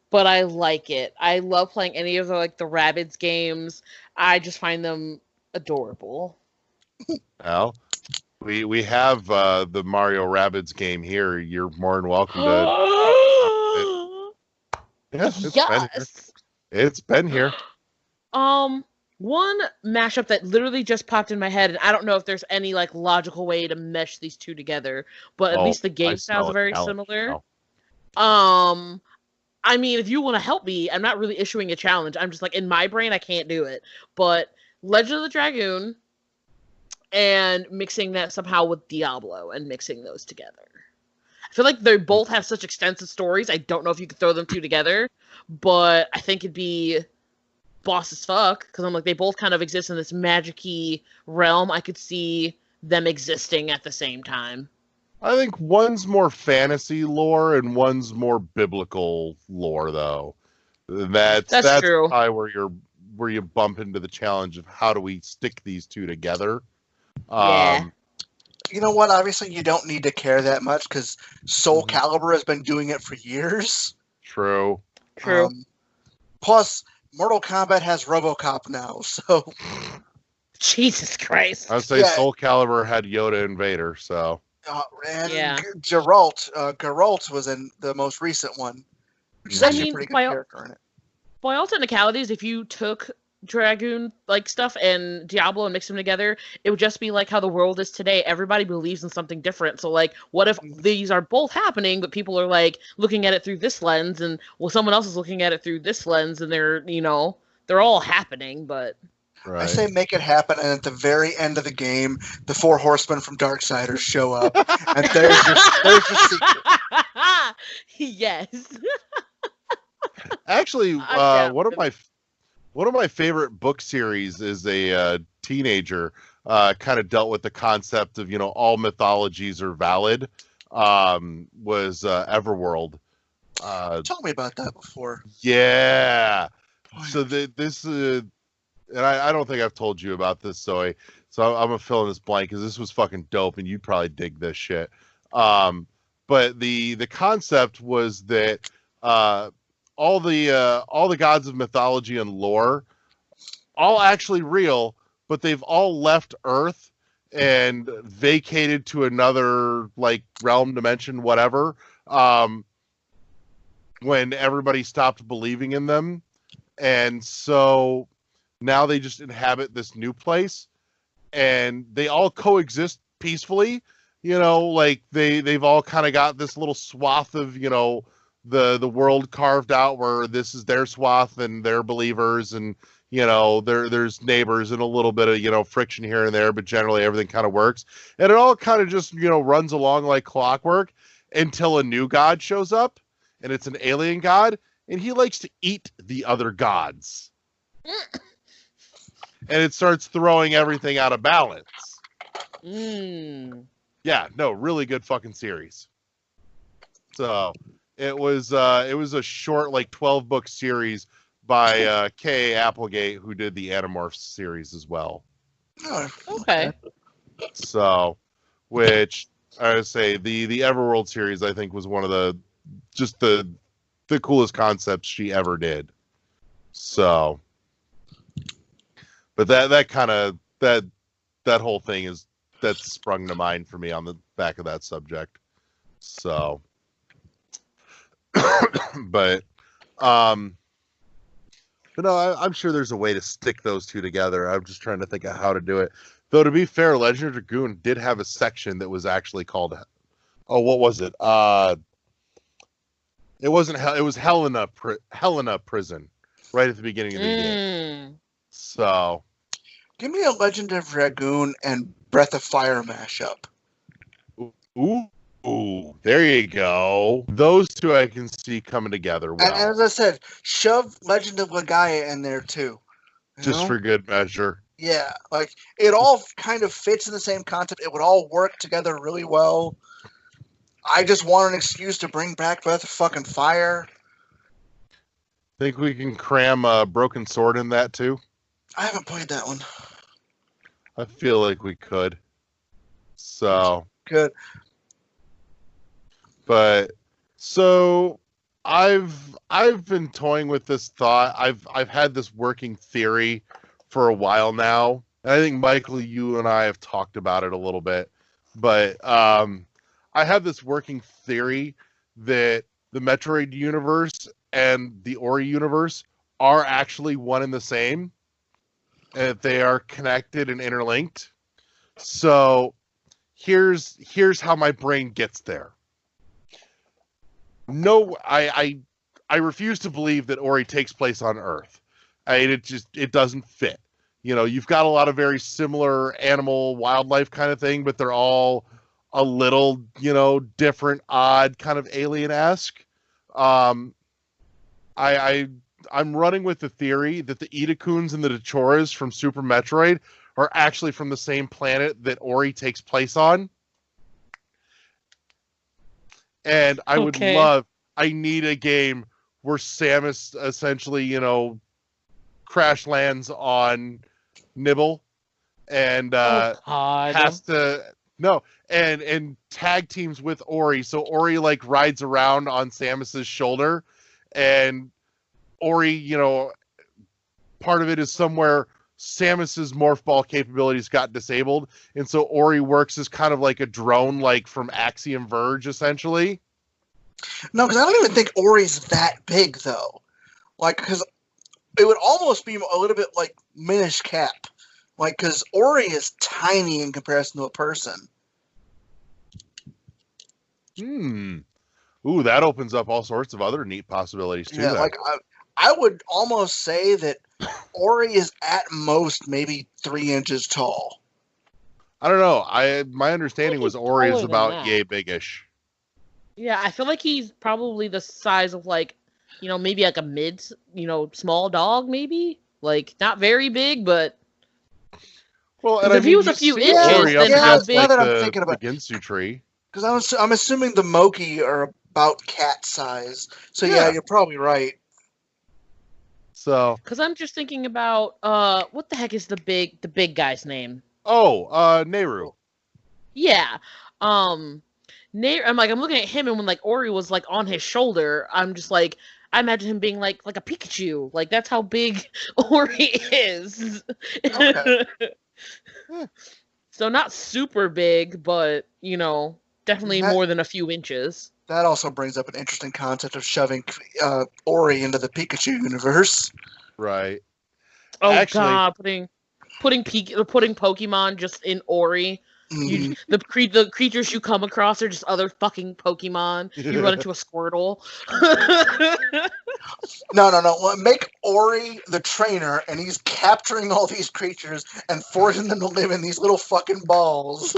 but I like it. I love playing any of the Rabbids games. I just find them adorable. Well, we have the Mario Rabbids game here. You're more than welcome to. Yes. Yes. It's been here. One mashup that literally just popped in my head, and I don't know if there's any like logical way to mesh these two together, but at least the game styles are very similar. I mean, if you want to help me, I'm not really issuing a challenge. I'm just like, in my brain, I can't do it. But Legend of the Dragoon and mixing that somehow with Diablo and mixing those together. I feel like they both have such extensive stories. I don't know if you could throw them two together, but I think it'd be boss as fuck, because I'm like, they both kind of exist in this magic-y realm. I could see them existing at the same time. I think one's more fantasy lore and one's more biblical lore, though. That's true. Probably where you bump into the challenge of how do we stick these two together. Yeah. You know what? Obviously, you don't need to care that much because Soul Calibur has been doing it for years. True. Plus, Mortal Kombat has RoboCop now, so... Jesus Christ. I'd say Soul Calibur had Yoda and Vader, so... and Geralt was in the most recent one, which is actually a pretty good character in it. By all technicalities, if you took Dragoon like stuff and Diablo and mix them together, it would just be like how the world is today. Everybody believes in something different. So like, what if these are both happening, but people are like looking at it through this lens, and someone else is looking at it through this lens, and they're all happening, but... Right. I say make it happen, and at the very end of the game, the 4 horsemen from Darksiders show up, and there's your secret. Yes. Actually, one of my favorite book series is a teenager kind of dealt with the concept of all mythologies are valid. Was Everworld. Tell me about that before. Yeah. So this. And I don't think I've told you about this, Zoe. So I'm gonna fill in this blank because this was fucking dope, and you'd probably dig this shit. But the concept was that all the gods of mythology and lore, all actually real, but they've all left Earth and vacated to another like realm, dimension, whatever. When everybody stopped believing in them, and so. Now they just inhabit this new place, and they all coexist peacefully. Like they've all kind of got this little swath of the world carved out where this is their swath and they're believers, and there's neighbors and a little bit of friction here and there, but generally everything kind of works, and it all kind of just runs along like clockwork until a new god shows up, and it's an alien god, and he likes to eat the other gods. And it starts throwing everything out of balance. Yeah, no, really good fucking series. So it was a short, like 12-book series by K.A. Applegate, who did the Animorphs series as well. Oh, okay. So, which I would say the Everworld series, I think, was one of the coolest concepts she ever did. So. But that whole thing that's sprung to mind for me on the back of that subject. So, but no, I'm sure there's a way to stick those two together. I'm just trying to think of how to do it. Though to be fair, Legend of Dragoon did have a section that was actually called, what was it? It wasn't Hell. It was Helena Prison, right at the beginning of the game. So. Give me a Legend of Dragoon and Breath of Fire mashup. Ooh, there you go. Those two I can see coming together well. And as I said, shove Legend of Legaia in there too. Just for good measure. Yeah, like it all kind of fits in the same concept. It would all work together really well. I just want an excuse to bring back Breath of fucking Fire. Think we can cram a Broken Sword in that too? I haven't played that one. I feel like we could. So good. But so I've been toying with this thought. I've had this working theory for a while now. And I think Michael, you and I have talked about it a little bit. But I have this working theory that the Metroid universe and the Ori universe are actually one and the same. They are connected and interlinked. So here's how my brain gets there. No, I refuse to believe that Ori takes place on Earth. It doesn't fit. You know, you've got a lot of very similar animal wildlife kind of thing, but they're all a little, you know, different, odd, kind of alien-esque. I'm running with the theory that the Itakuns and the Dachoras from Super Metroid are actually from the same planet that Ori takes place on. And I need a game where Samus essentially, you know, crash lands on Nibble and has to and tag teams with Ori. So Ori like rides around on Samus's shoulder, and Ori, you know, part of it is somewhere Samus's morph ball capabilities got disabled, and so Ori works as kind of like a drone, like from Axiom Verge, essentially. No, because I don't even think Ori's that big, though. Like, because it would almost be a little bit like Minish Cap. Like, because Ori is tiny in comparison to a person. Ooh, that opens up all sorts of other neat possibilities, too. Yeah, then. like, I would almost say that Ori is at most maybe 3 inches tall. I don't know. My understanding was Ori is about yay big-ish. Yeah, I feel like he's probably the size of, like, you know, maybe like a small dog, maybe? Like, not very big, but... Well, and if he was a few inches, then how big... Now that I'm thinking the about Ginsu tree. Because I'm assuming the Moki are about cat size. So, yeah, you're probably right. So... Because I'm just thinking about, what the heck is the big guy's name? Oh, Nehru. Yeah. I'm looking at him, and when like Ori was like on his shoulder, I'm just like, I imagine him being like a Pikachu. Like that's how big Ori is. Okay. So not super big, but you know, definitely more than a few inches. That also brings up an interesting concept of shoving Ori into the Pikachu universe. Right. Oh God, putting Pokemon just in Ori. Mm. The creatures you come across are just other fucking Pokemon. You run into a Squirtle. No. Make Ori the trainer, and he's capturing all these creatures and forcing them to live in these little fucking balls.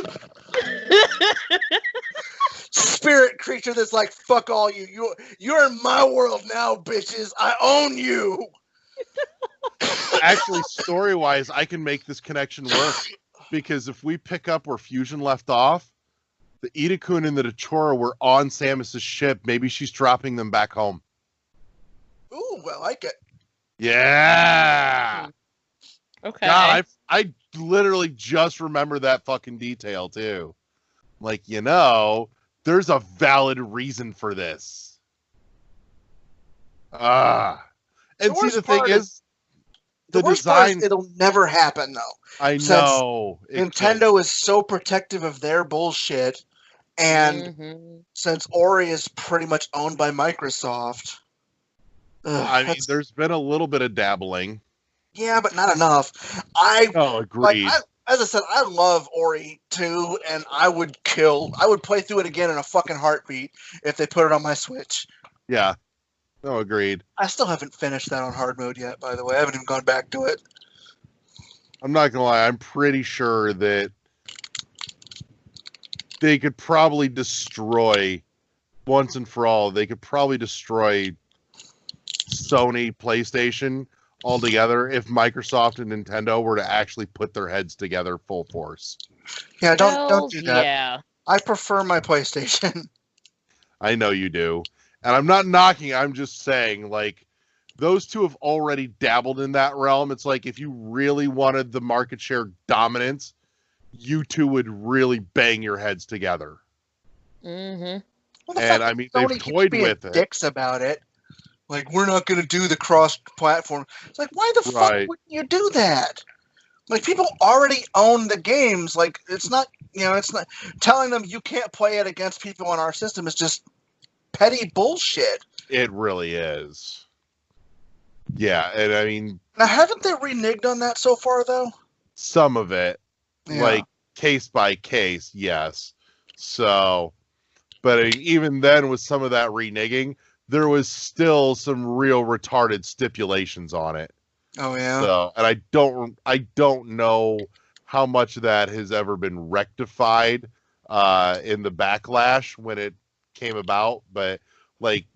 Spirit creature that's like, fuck all you. You're in my world now, bitches. I own you. Actually, story-wise, I can make this connection work. Because if we pick up where Fusion left off, the Itakun and the Dachora were on Samus's ship. Maybe she's dropping them back home. Ooh, I like it. Yeah. Okay. God, I literally just remember that fucking detail too. Like, you know, there's a valid reason for this. And see, the thing is, the worst part is it'll never happen, though. I know. Nintendo is so protective of their bullshit, and since Ori is pretty much owned by Microsoft... I mean, there's been a little bit of dabbling. Yeah, but not enough. Agreed. As I said, I love Ori 2, and I would play through it again in a fucking heartbeat if they put it on my Switch. Yeah. No, agreed. I still haven't finished that on hard mode yet, by the way. I haven't even gone back to it. I'm not gonna lie, I'm pretty sure that they could probably destroy, once and for all, Sony PlayStation altogether if Microsoft and Nintendo were to actually put their heads together full force. Yeah, don't do that. Yeah. I prefer my PlayStation. I know you do. And I'm not knocking, I'm just saying, like, those two have already dabbled in that realm. It's like, if you really wanted the market share dominance, you two would really bang your heads together. Mm-hmm. And, I mean, they've toyed with it. Dicks about it. Like, we're not going to do the cross-platform. It's like, why the fuck wouldn't you do that? Like, people already own the games. Like, it's not, it's not... Telling them you can't play it against people on our system is just... petty bullshit. It really is. Yeah, and I mean, Now, haven't they reneged on that so far, though? some of it, Yeah. like case by case, yes. So, but even then, with some of that reneging, there was still some real retarded stipulations on it. Oh yeah. So, and I don't know how much of that has ever been rectified in the backlash when it came about, but like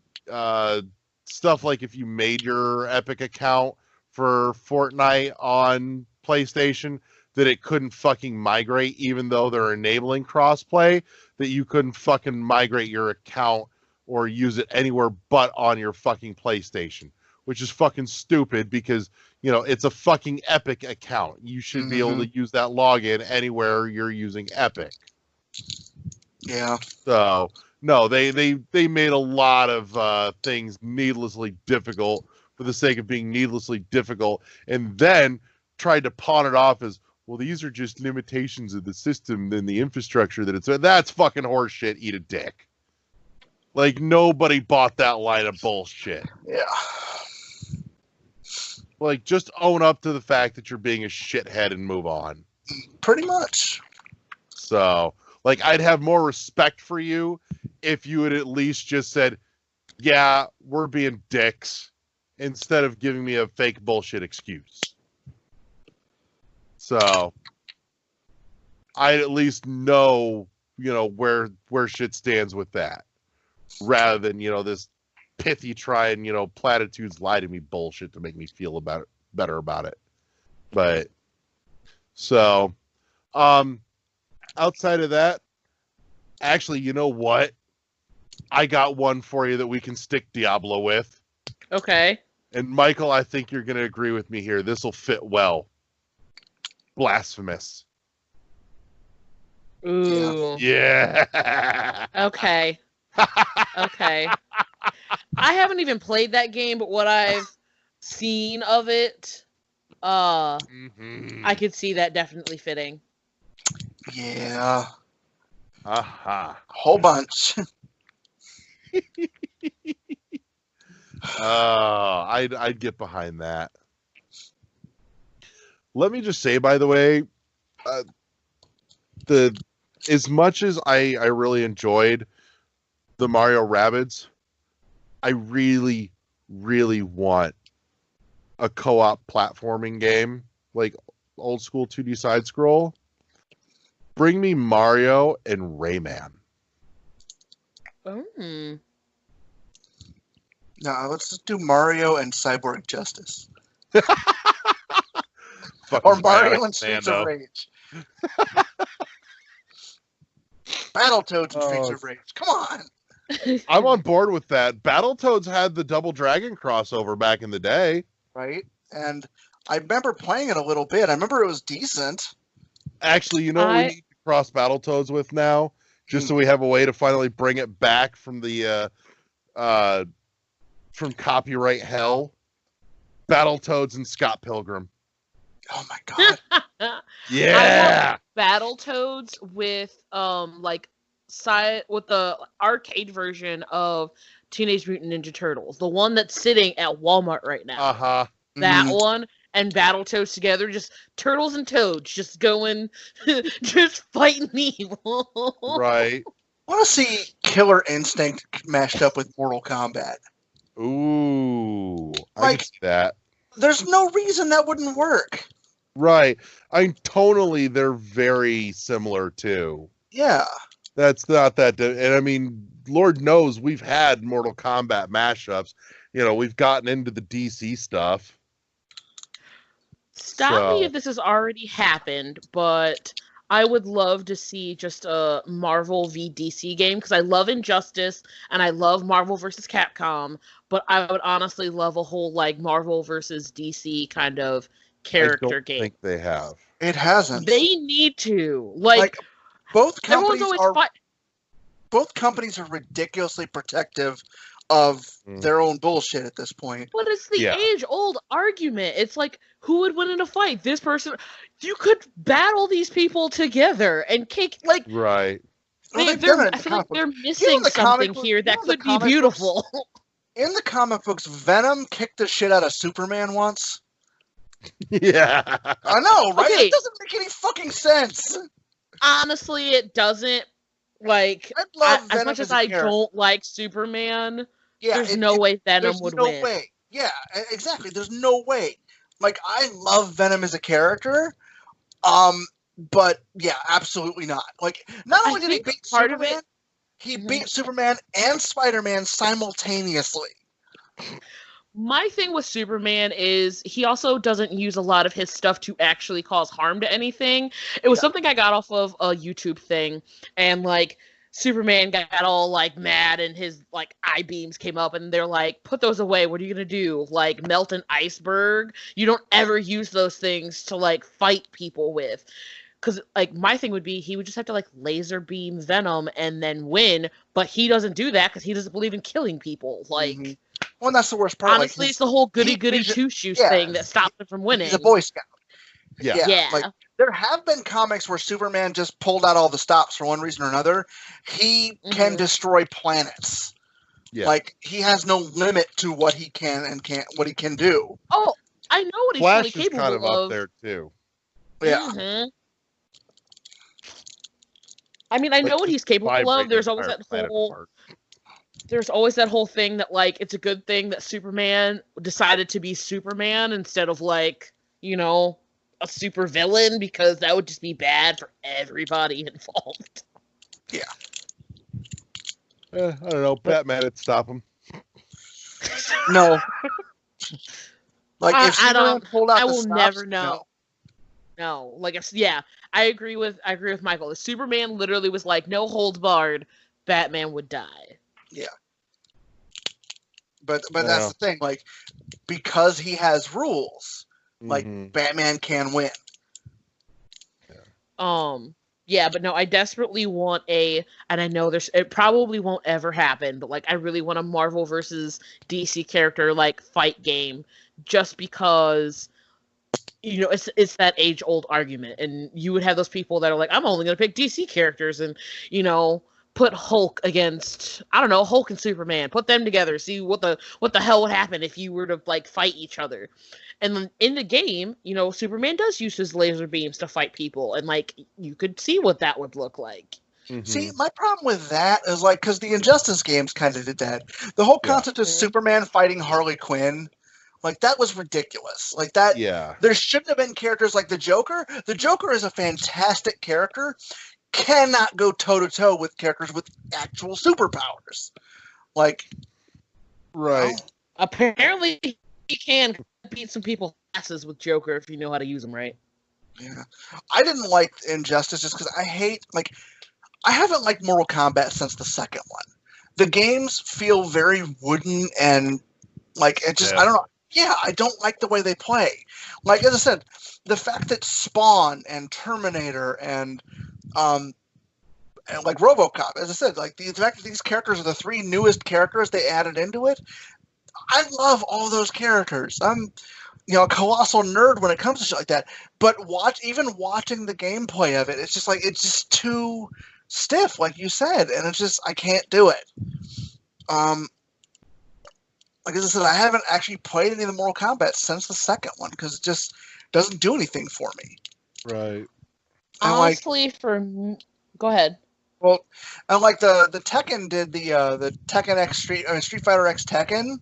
stuff like if you made your Epic account for Fortnite on PlayStation, that it couldn't fucking migrate, even though they're enabling crossplay, that you couldn't fucking migrate your account or use it anywhere but on your fucking PlayStation, which is fucking stupid because, you know, it's a fucking Epic account. You should be able to use that login anywhere you're using Epic. Yeah. So, no, they made a lot of things needlessly difficult for the sake of being needlessly difficult, and then tried to pawn it off as, well, these are just limitations of the system and the infrastructure that it's... That's fucking horseshit. Eat a dick. Like, nobody bought that line of bullshit. Yeah. Like, just own up to the fact that you're being a shithead and move on. Pretty much. So, like, I'd have more respect for you if you had at least just said, yeah, we're being dicks, instead of giving me a fake bullshit excuse. So, I at least know, you know, where shit stands with that. Rather than, you know, this pithy try and, you know, platitudes lie to me bullshit to make me feel better about it. But, so, outside of that, actually, you know what? I got one for you that we can stick Diablo with. Okay. And Michael, I think you're going to agree with me here. This will fit well. Blasphemous. Ooh. Yeah. Okay. Okay. I haven't even played that game, but what I've seen of it, I could see that definitely fitting. Yeah. Aha. Whole bunch. I'd get behind that. Let me just say, by the way, as much as I really enjoyed the Mario Rabbids, I really, really want a co-op platforming game, like old school 2D side scroll. Bring me Mario and Rayman. Mm. No, let's just do Mario and Cyborg Justice. Fucking Or Mario Bionic and Streets Commando. of Rage. Battletoads and Streets of Rage. Come on. I'm on board with that. Battletoads had the Double Dragon crossover back in the day. Right? And I remember playing it a little bit. I remember it was decent. Actually, you know what we need to cross Battletoads with now? Just so we have a way to finally bring it back from the from copyright hell. Battletoads and Scott Pilgrim. Oh my god. Yeah. Battletoads with with the arcade version of Teenage Mutant Ninja Turtles, the one that's sitting at Walmart right now. Uh-huh. That one and Battletoads together, just turtles and toads, just going, just fighting evil. Right. I want to see Killer Instinct mashed up with Mortal Kombat. Ooh. I Like, can see that. There's no reason that wouldn't work. Right. Tonally, they're very similar, too. Yeah. That's not that... And I mean, Lord knows we've had Mortal Kombat mashups. You know, we've gotten into the DC stuff. Stop me if this has already happened, but I would love to see just a Marvel v DC game, because I love Injustice and I love Marvel versus Capcom, but I would honestly love a whole like Marvel versus DC kind of character game. I think they have. It hasn't. They need to. Like both companies everyone's both companies are ridiculously protective of their own bullshit at this point. But it's the age-old argument. It's like, who would win in a fight? This person. You could battle these people together and kick, like... Right. I feel like they're missing something here that could be beautiful. in the comic books, Venom kicked the shit out of Superman once. Yeah. I know, right? Okay. It doesn't make any fucking sense. Honestly, it doesn't. Like, I love as Venom much as as a I character. don't like Superman, Yeah, there's no way Venom there's would no win. way. Yeah, exactly. There's no way. Like, I love Venom as a character, but yeah, absolutely not. Like, not I only did he think beat part of Superman, it- he Mhm. beat Superman and Spider-Man simultaneously. My thing with Superman is he also doesn't use a lot of his stuff to actually cause harm to anything. It was Yeah. something I got off of a YouTube thing, and like Superman got all like mad, and his like eye beams came up, and they're like, "Put those away. What are you gonna do? Like melt an iceberg? You don't ever use those things to like fight people with." Because like my thing would be he would just have to like laser beam Venom and then win, but he doesn't do that because he doesn't believe in killing people. Like. Mhm. Well, that's the worst part. Honestly, like, it's the whole goody he- goody he's a- two shoes yeah, thing that stops him from winning. He's a Boy Scout. Yeah. Yeah. Like, there have been comics where Superman just pulled out all the stops for one reason or another. He can Mhm. destroy planets. Yeah. Like, he has no limit to what he can and can't what he can do. Oh, I know what he's Flash really is capable kind of of. up there too. Yeah. Mhm. I mean, I Like, know what he's capable Vibrate of. There's an always entire that planet whole. apart. There's always that whole thing that like it's a good thing that Superman decided to be Superman instead of like a super villain because that would just be bad for everybody involved. I don't know. Batman would stop him. No. Like, if I Superman don't. pulled out I the will stops, never know. no. No, like yeah, I agree with Michael. If Superman literally was like no holds barred, Batman would die. But Yeah. that's the thing. Like, because he has rules, like, Mhm. Batman can win. Yeah, but no, I desperately want and I know it probably won't ever happen, but like I really want a Marvel versus DC character like fight game just because it's that age old argument, and you would have those people that are like, I'm only gonna pick DC characters, and put Hulk against Hulk and Superman, put them together, see what the hell would happen if you were to like fight each other. And then in the game, Superman does use his laser beams to fight people, and like you could see what that would look like. Mhm. See, my problem with that is like, because the Injustice games kind of did that. The whole Yeah. concept of Mhm. Superman fighting Harley Quinn, like, that was ridiculous. Like, that, Yeah. there shouldn't have been characters like the Joker. The Joker is a fantastic character, cannot go toe to toe with characters with actual superpowers. Like, Right. Apparently, he can beat some people's asses with Joker if you know how to use them right. yeah, I didn't like Injustice just because I haven't liked Mortal Kombat since the second one. The games feel very wooden and like it just Yeah. I don't know. Yeah, I don't like the way they play. Like, as I said, the fact that Spawn and Terminator and like RoboCop, as I said, like the fact that these characters are the three newest characters they added into it, I love all those characters. I'm a colossal nerd when it comes to shit like that. But watching the gameplay of it, it's just too stiff, like you said, and it's just I can't do it. Like, as I said, I haven't actually played any of the Mortal Kombat since the second one because it just doesn't do anything for me. Right. And like, Honestly, go ahead. well, and like the Tekken did the Tekken X Street Fighter X Tekken,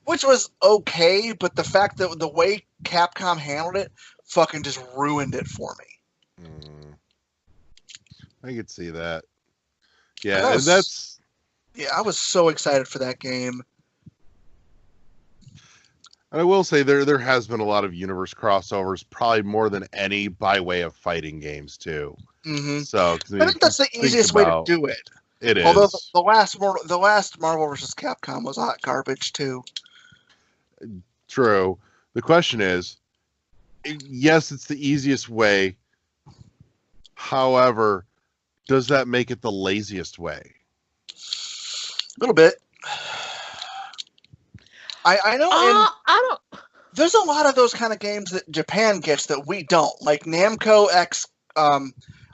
which was okay, but the fact that the way Capcom handled it fucking just ruined it for me. I could see that. Yeah, That and was- that's Yeah, I was so excited for that game. I will say there has been a lot of universe crossovers, probably more than any by way of fighting games too. Mm-hmm. So I think that's the easiest way to do it. It is. Although the last Marvel vs. Capcom was hot garbage too. True. The question is, yes, it's the easiest way. However, does that make it the laziest way? A little bit. I know I don't. there's a lot of those kind of games that Japan gets that we don't. Like Namco X, I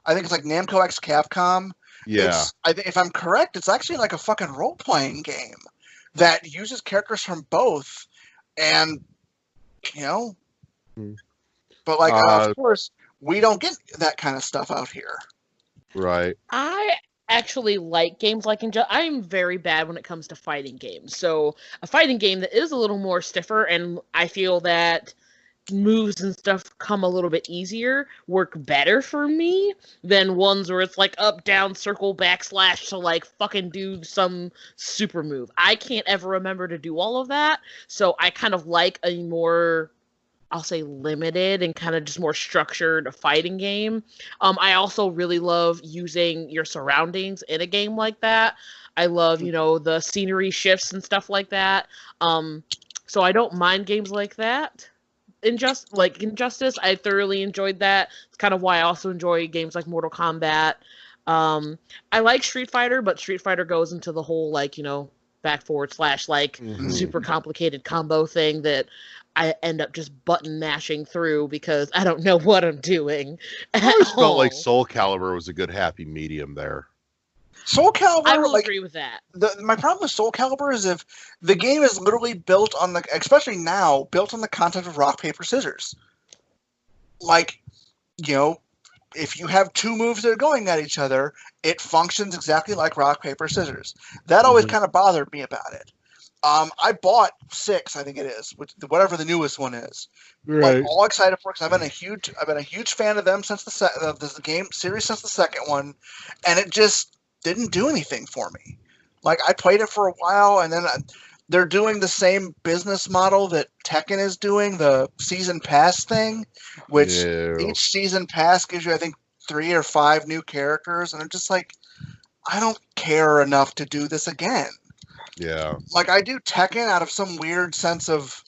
think it's like Namco X Capcom. Yeah. I think if I'm correct, it's actually like a fucking role-playing game. that uses characters from both, and but like of course we don't get that kind of stuff out here. Right. I actually like games like I'm very bad when it comes to fighting games. So a fighting game that is a little more stiffer, and I feel that moves and stuff come a little bit easier, work better for me than ones where it's like up, down, circle, backslash to like fucking do some super move. I can't ever remember to do all of that, so I kind of like a more, I'll say, limited and kind of just more structured fighting game. I also really love using your surroundings in a game like that. I love, the scenery shifts and stuff like that. So I don't mind games like that. Injustice, I thoroughly enjoyed that. It's kind of why I also enjoy games like Mortal Kombat. I like Street Fighter, but Street Fighter goes into the whole back forward slash super complicated combo thing that I end up just button mashing through because I don't know what I'm doing. I always felt like Soul Calibur was a good happy medium there. Soul Calibur, I will agree with that. My problem with Soul Calibur is if the game is literally built on especially now, built on the concept of rock, paper, scissors. Like, if you have two moves that are going at each other, it functions exactly like rock, paper, scissors. That always kind of bothered me about it. I bought 6, I think it is, whatever the newest one is. Right. Like, all excited for it because I've been a huge fan of them since the game series since the second one, and it just didn't do anything for me. Like, I played it for a while, and then they're doing the same business model that Tekken is doing, the season pass thing, which each season pass gives you, I think, 3 or 5 new characters, and I'm just like, I don't care enough to do this again. Yeah. Like, I do Tekken out of some weird sense of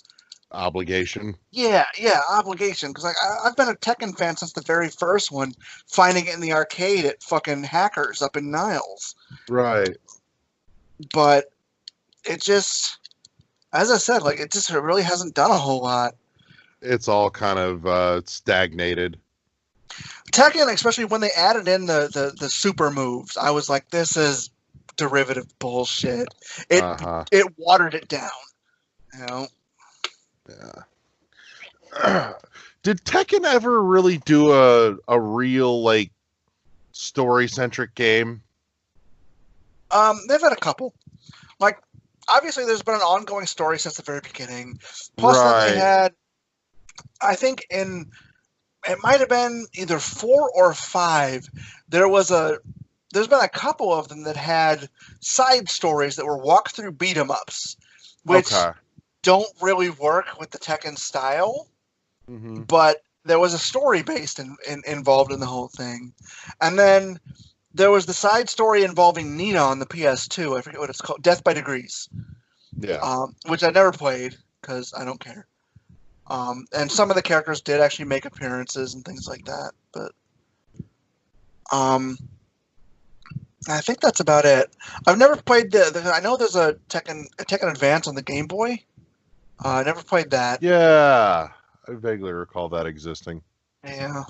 obligation. Yeah, obligation. Because I've been a Tekken fan since the very first one, finding it in the arcade at fucking Hackers up in Niles. Right. But it just, as I said, like, it really hasn't done a whole lot. It's all kind of stagnated. Tekken, especially when they added in the super moves, I was like, this is derivative bullshit. It watered it down. Yeah. Did Tekken ever really do a real story-centric game? They've had a couple. Like, obviously there's been an ongoing story since the very beginning. Plus then they had, I think it might have been either 4 or 5, there's been a couple of them that had side stories that were walk-through beat-em-ups, which don't really work with the Tekken style, but there was a story based involved in the whole thing. And then there was the side story involving Nina on the PS2. I forget what it's called. Death by Degrees. Yeah. Which I never played because I don't care. And some of the characters did actually make appearances and things like that. But I think that's about it. I've never played I know there's a Tekken Advance on the Game Boy. I never played that. Yeah. I vaguely recall that existing. Yeah.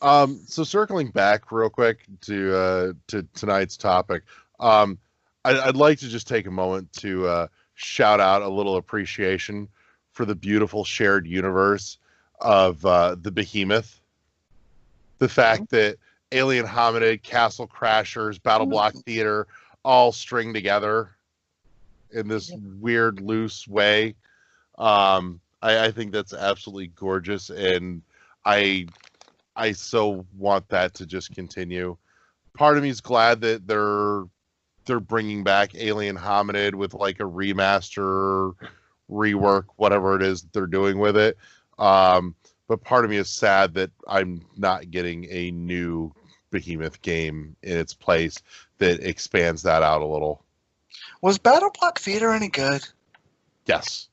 So circling back real quick to tonight's topic, I'd like to just take a moment to shout out a little appreciation for the beautiful shared universe of the Behemoth. The fact that Alien Hominid, Castle Crashers, Battle Block Theater all string together in this weird, loose way. I think that's absolutely gorgeous, and I so want that to just continue. Part of me is glad that they're bringing back Alien Hominid with a remaster, rework, whatever it is that they're doing with it. But part of me is sad that I'm not getting a new Behemoth game in its place that expands that out a little. Was Battle Block Theater any good? Yes.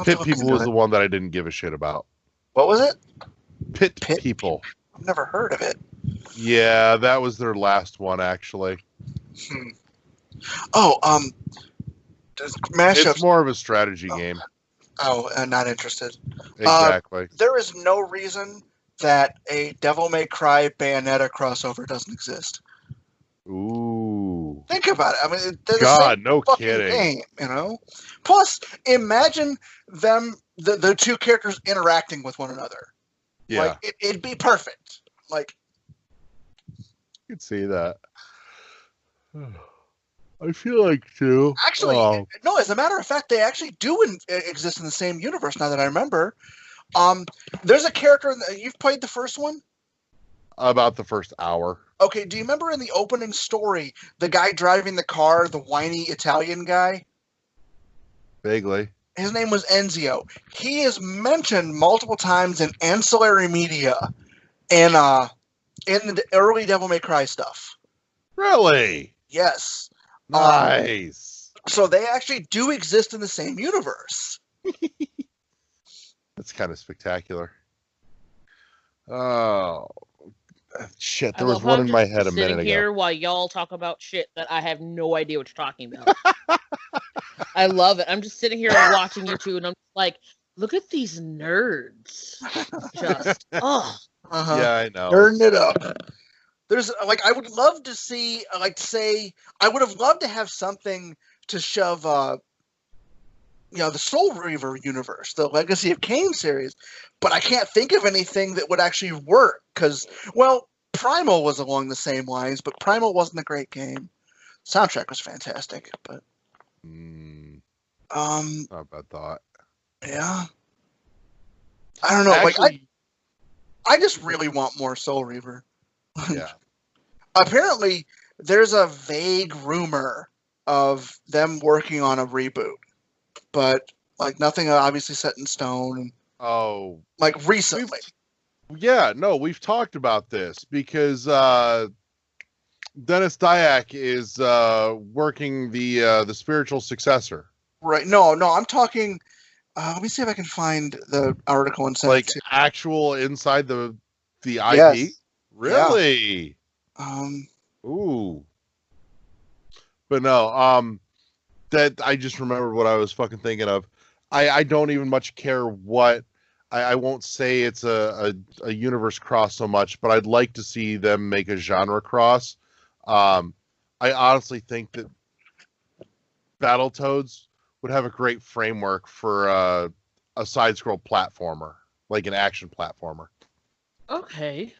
Pit People was the one that I didn't give a shit about. What was it? Pit People. I've never heard of it. Yeah, that was their last one, actually. Oh, mashups. It's more of a strategy game. Oh, not interested. Exactly. There is no reason that a Devil May Cry Bayonetta crossover doesn't exist. Ooh. Think about it. I mean, they're the God, same no fucking kidding. game, you know? Plus, imagine them, the two characters interacting with one another. Yeah, Like, it'd be perfect. Like, you could see that. I feel like too. actually, no, as a matter of fact, they actually do exist in the same universe now that I remember. There's a character, you've played the first one? About the first hour. Okay, do you remember in the opening story, the guy driving the car, the whiny Italian guy? Vaguely. His name was Enzio. He is mentioned multiple times in ancillary media and in the early Devil May Cry stuff. Really? Yes. Nice. So they actually do exist in the same universe. That's kind of spectacular. Oh, shit. There I was love one how in I'm my just head a minute sitting ago. here while y'all talk about shit that I have no idea what you're talking about. I love it. I'm just sitting here watching you two, and I'm like, look at these nerds. Just, oh. Uh-huh. Yeah, I know. Turn it up. There's I would love to see, I would have loved to have something to shove, the Soul Reaver universe, the Legacy of Kain series, but I can't think of anything that would actually work because, well, Primal was along the same lines, but Primal wasn't a great game. Soundtrack was fantastic, but not a bad thought. yeah, I don't know. Actually, I just really want more Soul Reaver. yeah. Apparently, there's a vague rumor of them working on a reboot, but nothing obviously set in stone. Oh, Recently. yeah. No, we've talked about this because Dennis Dyack is working the spiritual successor. Right? No. I'm talking. Let me see if I can find the article and send it to. Actual inside the IP. Yes. Really? Yeah. Ooh. But no, that I just remembered what I was fucking thinking of. I don't even much care what I won't say it's a universe cross so much, but I'd like to see them make a genre cross. I honestly think that Battletoads would have a great framework for a side-scroll platformer, like an action platformer. Okay.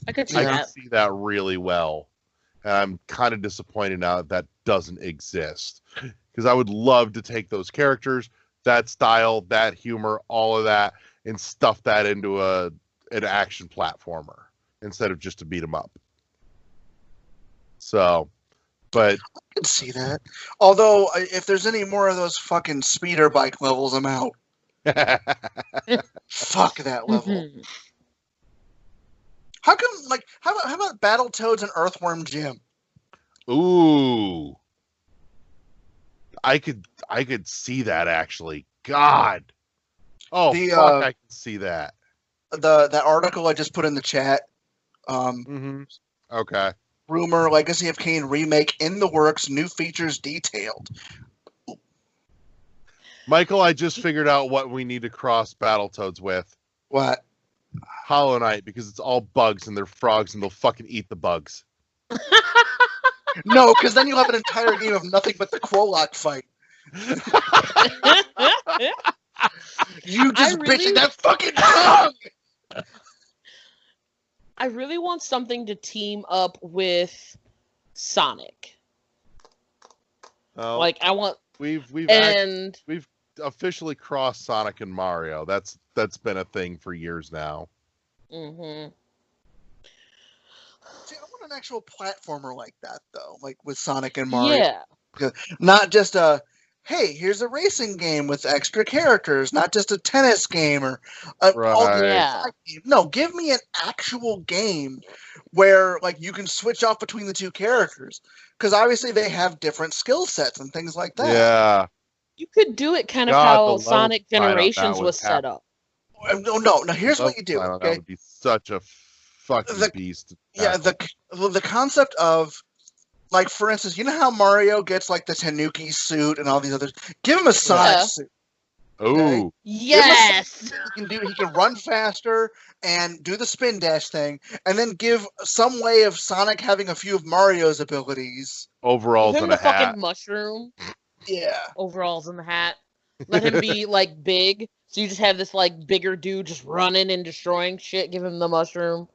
I could see I that. can see that really well. And I'm kind of disappointed now that doesn't exist. Because I would love to take those characters, that style, that humor, all of that, and stuff that into an action platformer instead of just a beat 'em up. So, but I can see that. Although, if there's any more of those fucking speeder bike levels, I'm out. Fuck that level. How come, how about Battletoads and Earthworm Jim? ooh, I could see that actually. God, oh fuck, I can see that. That article I just put in the chat. Okay. Rumor: Legacy of Kain remake in the works. New features detailed. Michael, I just figured out what we need to cross Battletoads with. What? Hollow Knight, because it's all bugs and they're frogs and they'll fucking eat the bugs. No, because then you'll have an entire game of nothing but the Quolock fight. You just bitching that fucking tongue! I really want something to team up with Sonic. Oh, I want we've officially crossed Sonic and Mario. That's been a thing for years now. Mm-hmm. See, I want an actual platformer like that, though, with Sonic and Mario. Yeah. Not just hey, here's a racing game with extra characters, not just a tennis game or Yeah. No, give me an actual game where you can switch off between the two characters, because obviously they have different skill sets and things like that. Yeah. You could do it kind of God, the how level Sonic design on that Generations would was set up. No. Here's what you do. That Okay? would be such a fucking beast. Yeah, the concept of, for instance, you know how Mario gets the Tanuki suit and all these others? Give him a Sonic suit. Ooh. Yes. He can run faster and do the spin dash thing, and then give some way of Sonic having a few of Mario's abilities Overalls Give him and a the fucking hat. mushroom. Yeah. Overalls and the hat. Let him be like big. So you just have this like bigger dude just running and destroying shit. Give him the mushroom.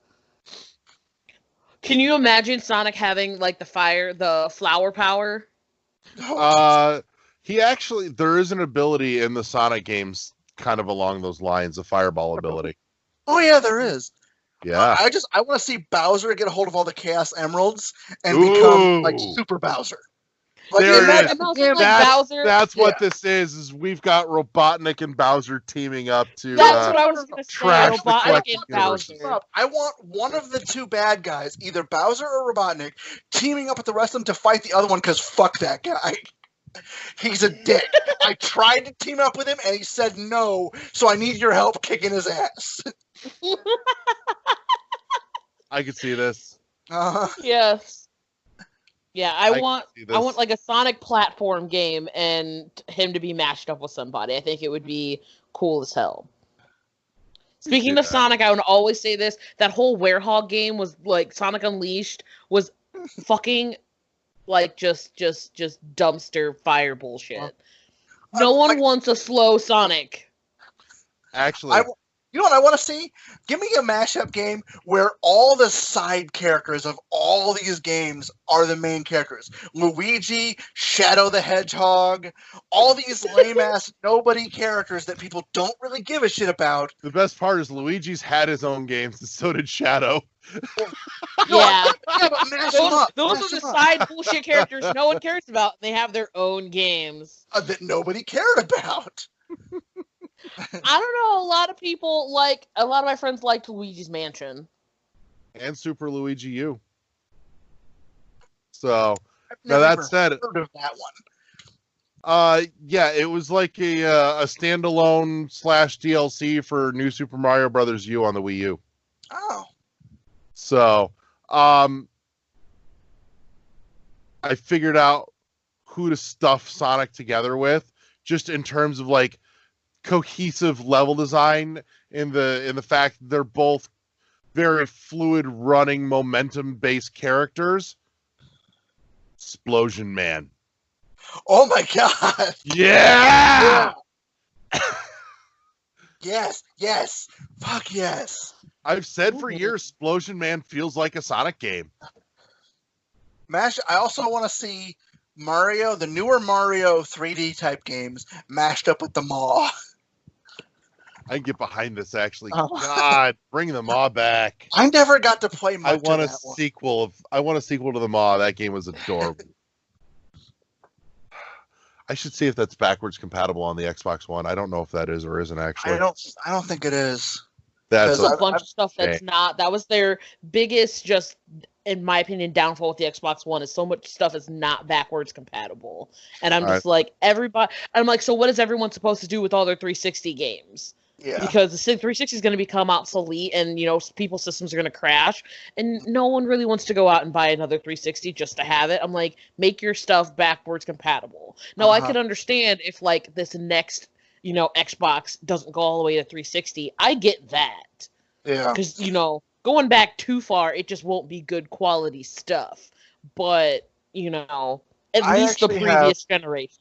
Can you imagine Sonic having like the flower power? There is an ability in the Sonic games kind of along those lines, a fireball ability. Oh yeah, there is. Yeah. I want to see Bowser get a hold of all the Chaos Emeralds and become like Super Bowser. Like, There it is. Imagine like Bowser. That's what this is we've got Robotnik and Bowser teaming up to That's what I was going to say. trash the Robotnik collecting and Bowser. universes. I want one of the two bad guys, either Bowser or Robotnik, teaming up with the rest of them to fight the other one because fuck that guy. He's a dick. I tried to team up with him and he said no, so I need your help kicking his ass. I could see this. Yes. Yeah, I want see this. like a Sonic platform game and him to be matched up with somebody. I think it would be cool as hell. Speaking of Sonic, I would always say this: that whole Werehog game was like Sonic Unleashed was fucking like just dumpster fire bullshit. No one wants a slow Sonic. Actually, you know what I want to see? Give me a mashup game where all the side characters of all these games are the main characters. Luigi, Shadow the Hedgehog, all these lame-ass nobody characters that people don't really give a shit about. the best part is Luigi's had his own games, and so did Shadow. Yeah. Yeah, but mash them up. Those Mash are the them up. side bullshit characters no one cares about. They have their own games. That nobody cared about. I don't know. A lot of my friends liked Luigi's Mansion. And Super Luigi U. So, I've now never that said, heard of that one. yeah, it was like a standalone / DLC for New Super Mario Brothers U on the Wii U. Oh. So, I figured out who to stuff Sonic together with, just in terms of like cohesive level design, in the fact that they're both very fluid running momentum based characters. Explosion Man. Oh my god. Yeah! Yes. Fuck yes. I've said for years, Explosion Man feels like a Sonic game. I also want to see Mario, the newer Mario 3D type games, mashed up with the Maw. I can get behind this, actually. Oh. God, bring the Maw back. I never got to play much I want of a that one. sequel. I want a sequel to the Maw. That game was adorable. I should see if that's backwards compatible on the Xbox One. I don't know if that is or isn't, actually. I don't think it is. That's There's a bunch of stuff that's not. That was their biggest, just in my opinion, downfall with the Xbox One is so much stuff is not backwards compatible. And I'm just like, everybody. I'm like, so what is everyone supposed to do with all their 360 games? Yeah. Because the 360 is going to become obsolete, and people's systems are going to crash, and no one really wants to go out and buy another 360 just to have it. I'm like, make your stuff backwards compatible. Now, I could understand if like this next Xbox doesn't go all the way to 360. I get that. Yeah. Because going back too far, it just won't be good quality stuff. But at least the previous generation.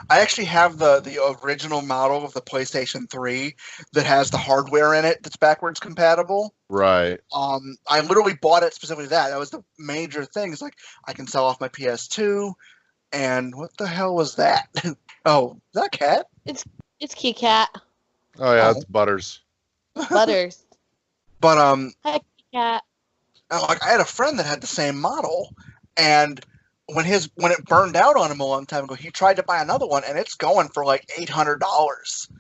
I actually have the original model of the PlayStation 3 that has the hardware in it that's backwards compatible. right. I literally bought it specifically that was the major thing. It's like I can sell off my PS2, and what the hell was that? Oh, is that a cat? It's Kit Kat. Oh yeah, it's Butters. Butters. But Hi, Kit Kat. I had a friend that had the same model, and when it burned out on him a long time ago, he tried to buy another one, and it's going for like $800.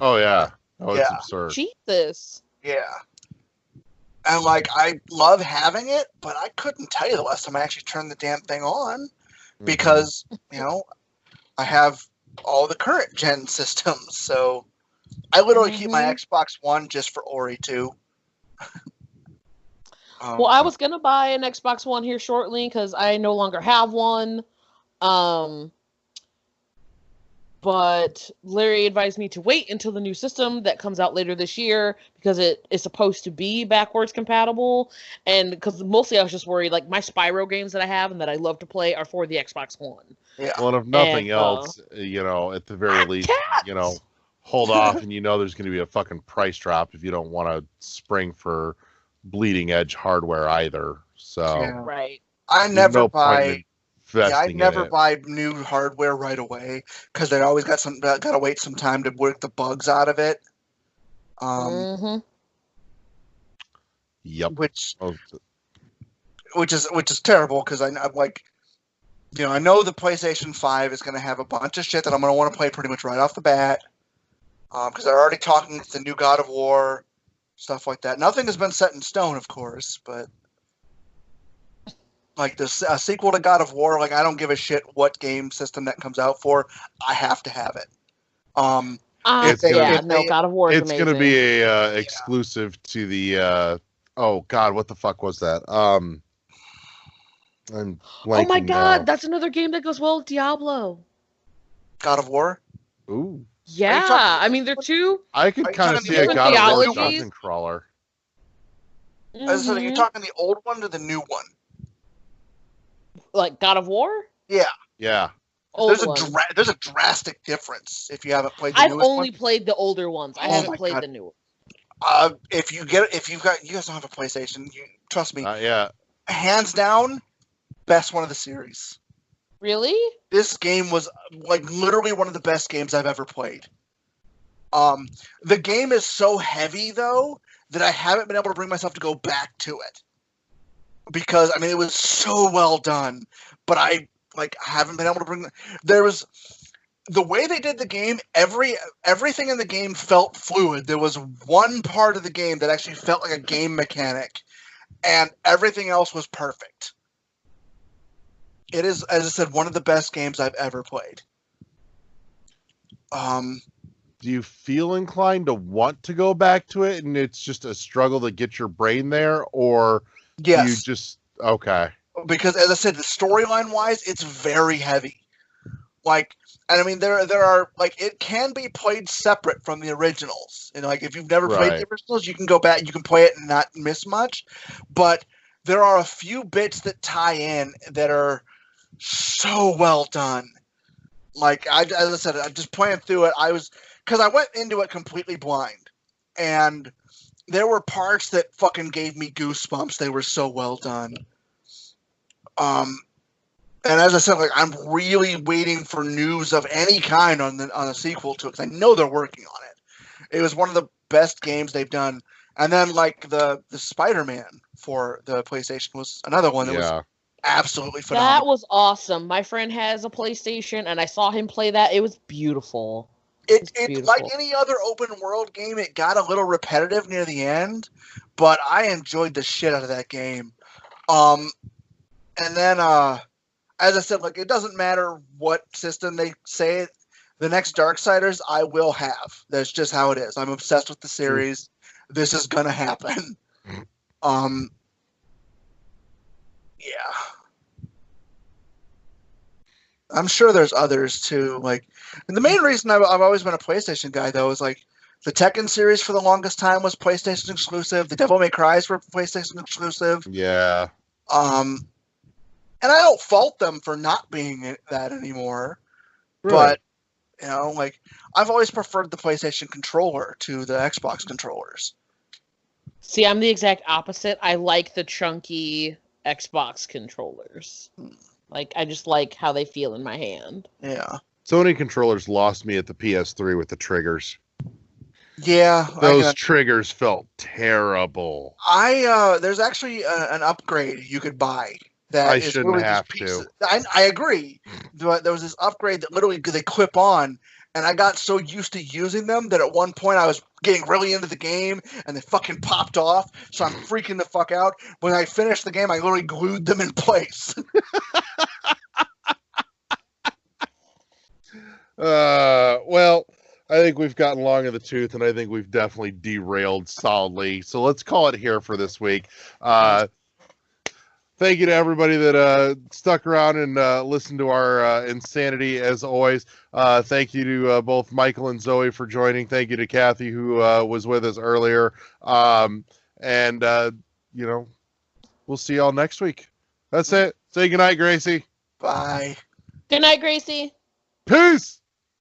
Oh yeah. Oh, it's Yeah. absurd. Jesus. Yeah. And I love having it, but I couldn't tell you the last time I actually turned the damn thing on because I have all the current gen systems, so I literally keep my Xbox One just for Ori 2. Well, I was gonna buy an Xbox One here shortly because I no longer have one. but Larry advised me to wait until the new system that comes out later this year because it is supposed to be backwards compatible. And because mostly I was just worried, like my Spyro games that I have and that I love to play are for the Xbox One. Yeah. Well, if nothing And, else, at the very least, cats! hold off, and there's going to be a fucking price drop if you don't want to spring for bleeding edge hardware either. So Right. I there's never no point buy. in Yeah, I investing in never it. buy new hardware right away because they always got to wait some time to work the bugs out of it. Yep. Which Oh, is terrible because I'm like, I know the PlayStation 5 is going to have a bunch of shit that I'm going to want to play pretty much right off the bat. Because they're already talking the new God of War, stuff like that. Nothing has been set in stone, of course, but like a sequel to God of War, like I don't give a shit what game system that comes out for. I have to have it. God of War is it's amazing. going to be a exclusive to the. Oh God, what the fuck was that? I'm blanking. Oh my God, now. that's another game that goes well with Diablo. God of War. Ooh. Yeah, I mean they're two. I could kind of see a different God of War theologies. dungeon crawler. So are you talking the old one or the new one? Like God of War? Yeah. Yeah. There's a drastic difference if you haven't played the I've newest only one. played the older ones. I haven't played the new one. If you guys don't have a PlayStation, trust me. Yeah. Hands down, best one of the series. Really? This game was like literally one of the best games I've ever played. The game is so heavy though that I haven't been able to bring myself to go back to it because I mean it was so well done, but I haven't been able to bring. There was the way they did the game. Everything in the game felt fluid. There was one part of the game that actually felt like a game mechanic, and everything else was perfect. It is, as I said, one of the best games I've ever played. Do you feel inclined to want to go back to it, and it's just a struggle to get your brain there, or yes, do you just okay? Because as I said, the storyline wise, it's very heavy. Like, and I mean, there are like it can be played separate from the originals. Like if you've never played the originals, you can go back, you can play it and not miss much. But there are a few bits that tie in that are so well done. Like as I said, I just playing through it. Because I went into it completely blind, and there were parts that fucking gave me goosebumps. They were so well done. And as I said, like I'm really waiting for news of any kind on a sequel to it because I know they're working on it. It was one of the best games they've done. And then like the Spider-Man for the PlayStation was another one that was absolutely phenomenal. That was awesome. My friend has a PlayStation, and I saw him play that. It was beautiful. It's like any other open world game. It got a little repetitive near the end, but I enjoyed the shit out of that game. And then, as I said, like it doesn't matter what system they say it. The next Darksiders I will have. That's just how it is. I'm obsessed with the series. This is gonna happen. Yeah. I'm sure there's others too. Like, and the main reason I've always been a PlayStation guy though is like the Tekken series for the longest time was PlayStation exclusive. The Devil May Cry's were PlayStation exclusive. Yeah. And I don't fault them for not being that anymore. Right. But like I've always preferred the PlayStation controller to the Xbox controllers. See, I'm the exact opposite. I like the chunky Xbox controllers. Like, I just like how they feel in my hand. Yeah. Sony controllers lost me at the PS3 with the triggers. Yeah. Those triggers felt terrible. There's actually an upgrade you could buy. That I is shouldn't have to. I agree. There was this upgrade that literally they clip on, and I got so used to using them that at one point I was getting really into the game, and they fucking popped off, so I'm freaking the fuck out. When I finished the game, I literally glued them in place. Well, I think we've gotten long in the tooth, and I think we've definitely derailed solidly. So let's call it here for this week. thank you to everybody that stuck around and listened to our insanity as always. Thank you to both Michael and Zoe for joining. Thank you to Kathy who was with us earlier. We'll see y'all next week. That's it. Say goodnight, Gracie. Bye. Good night, Gracie. Peace.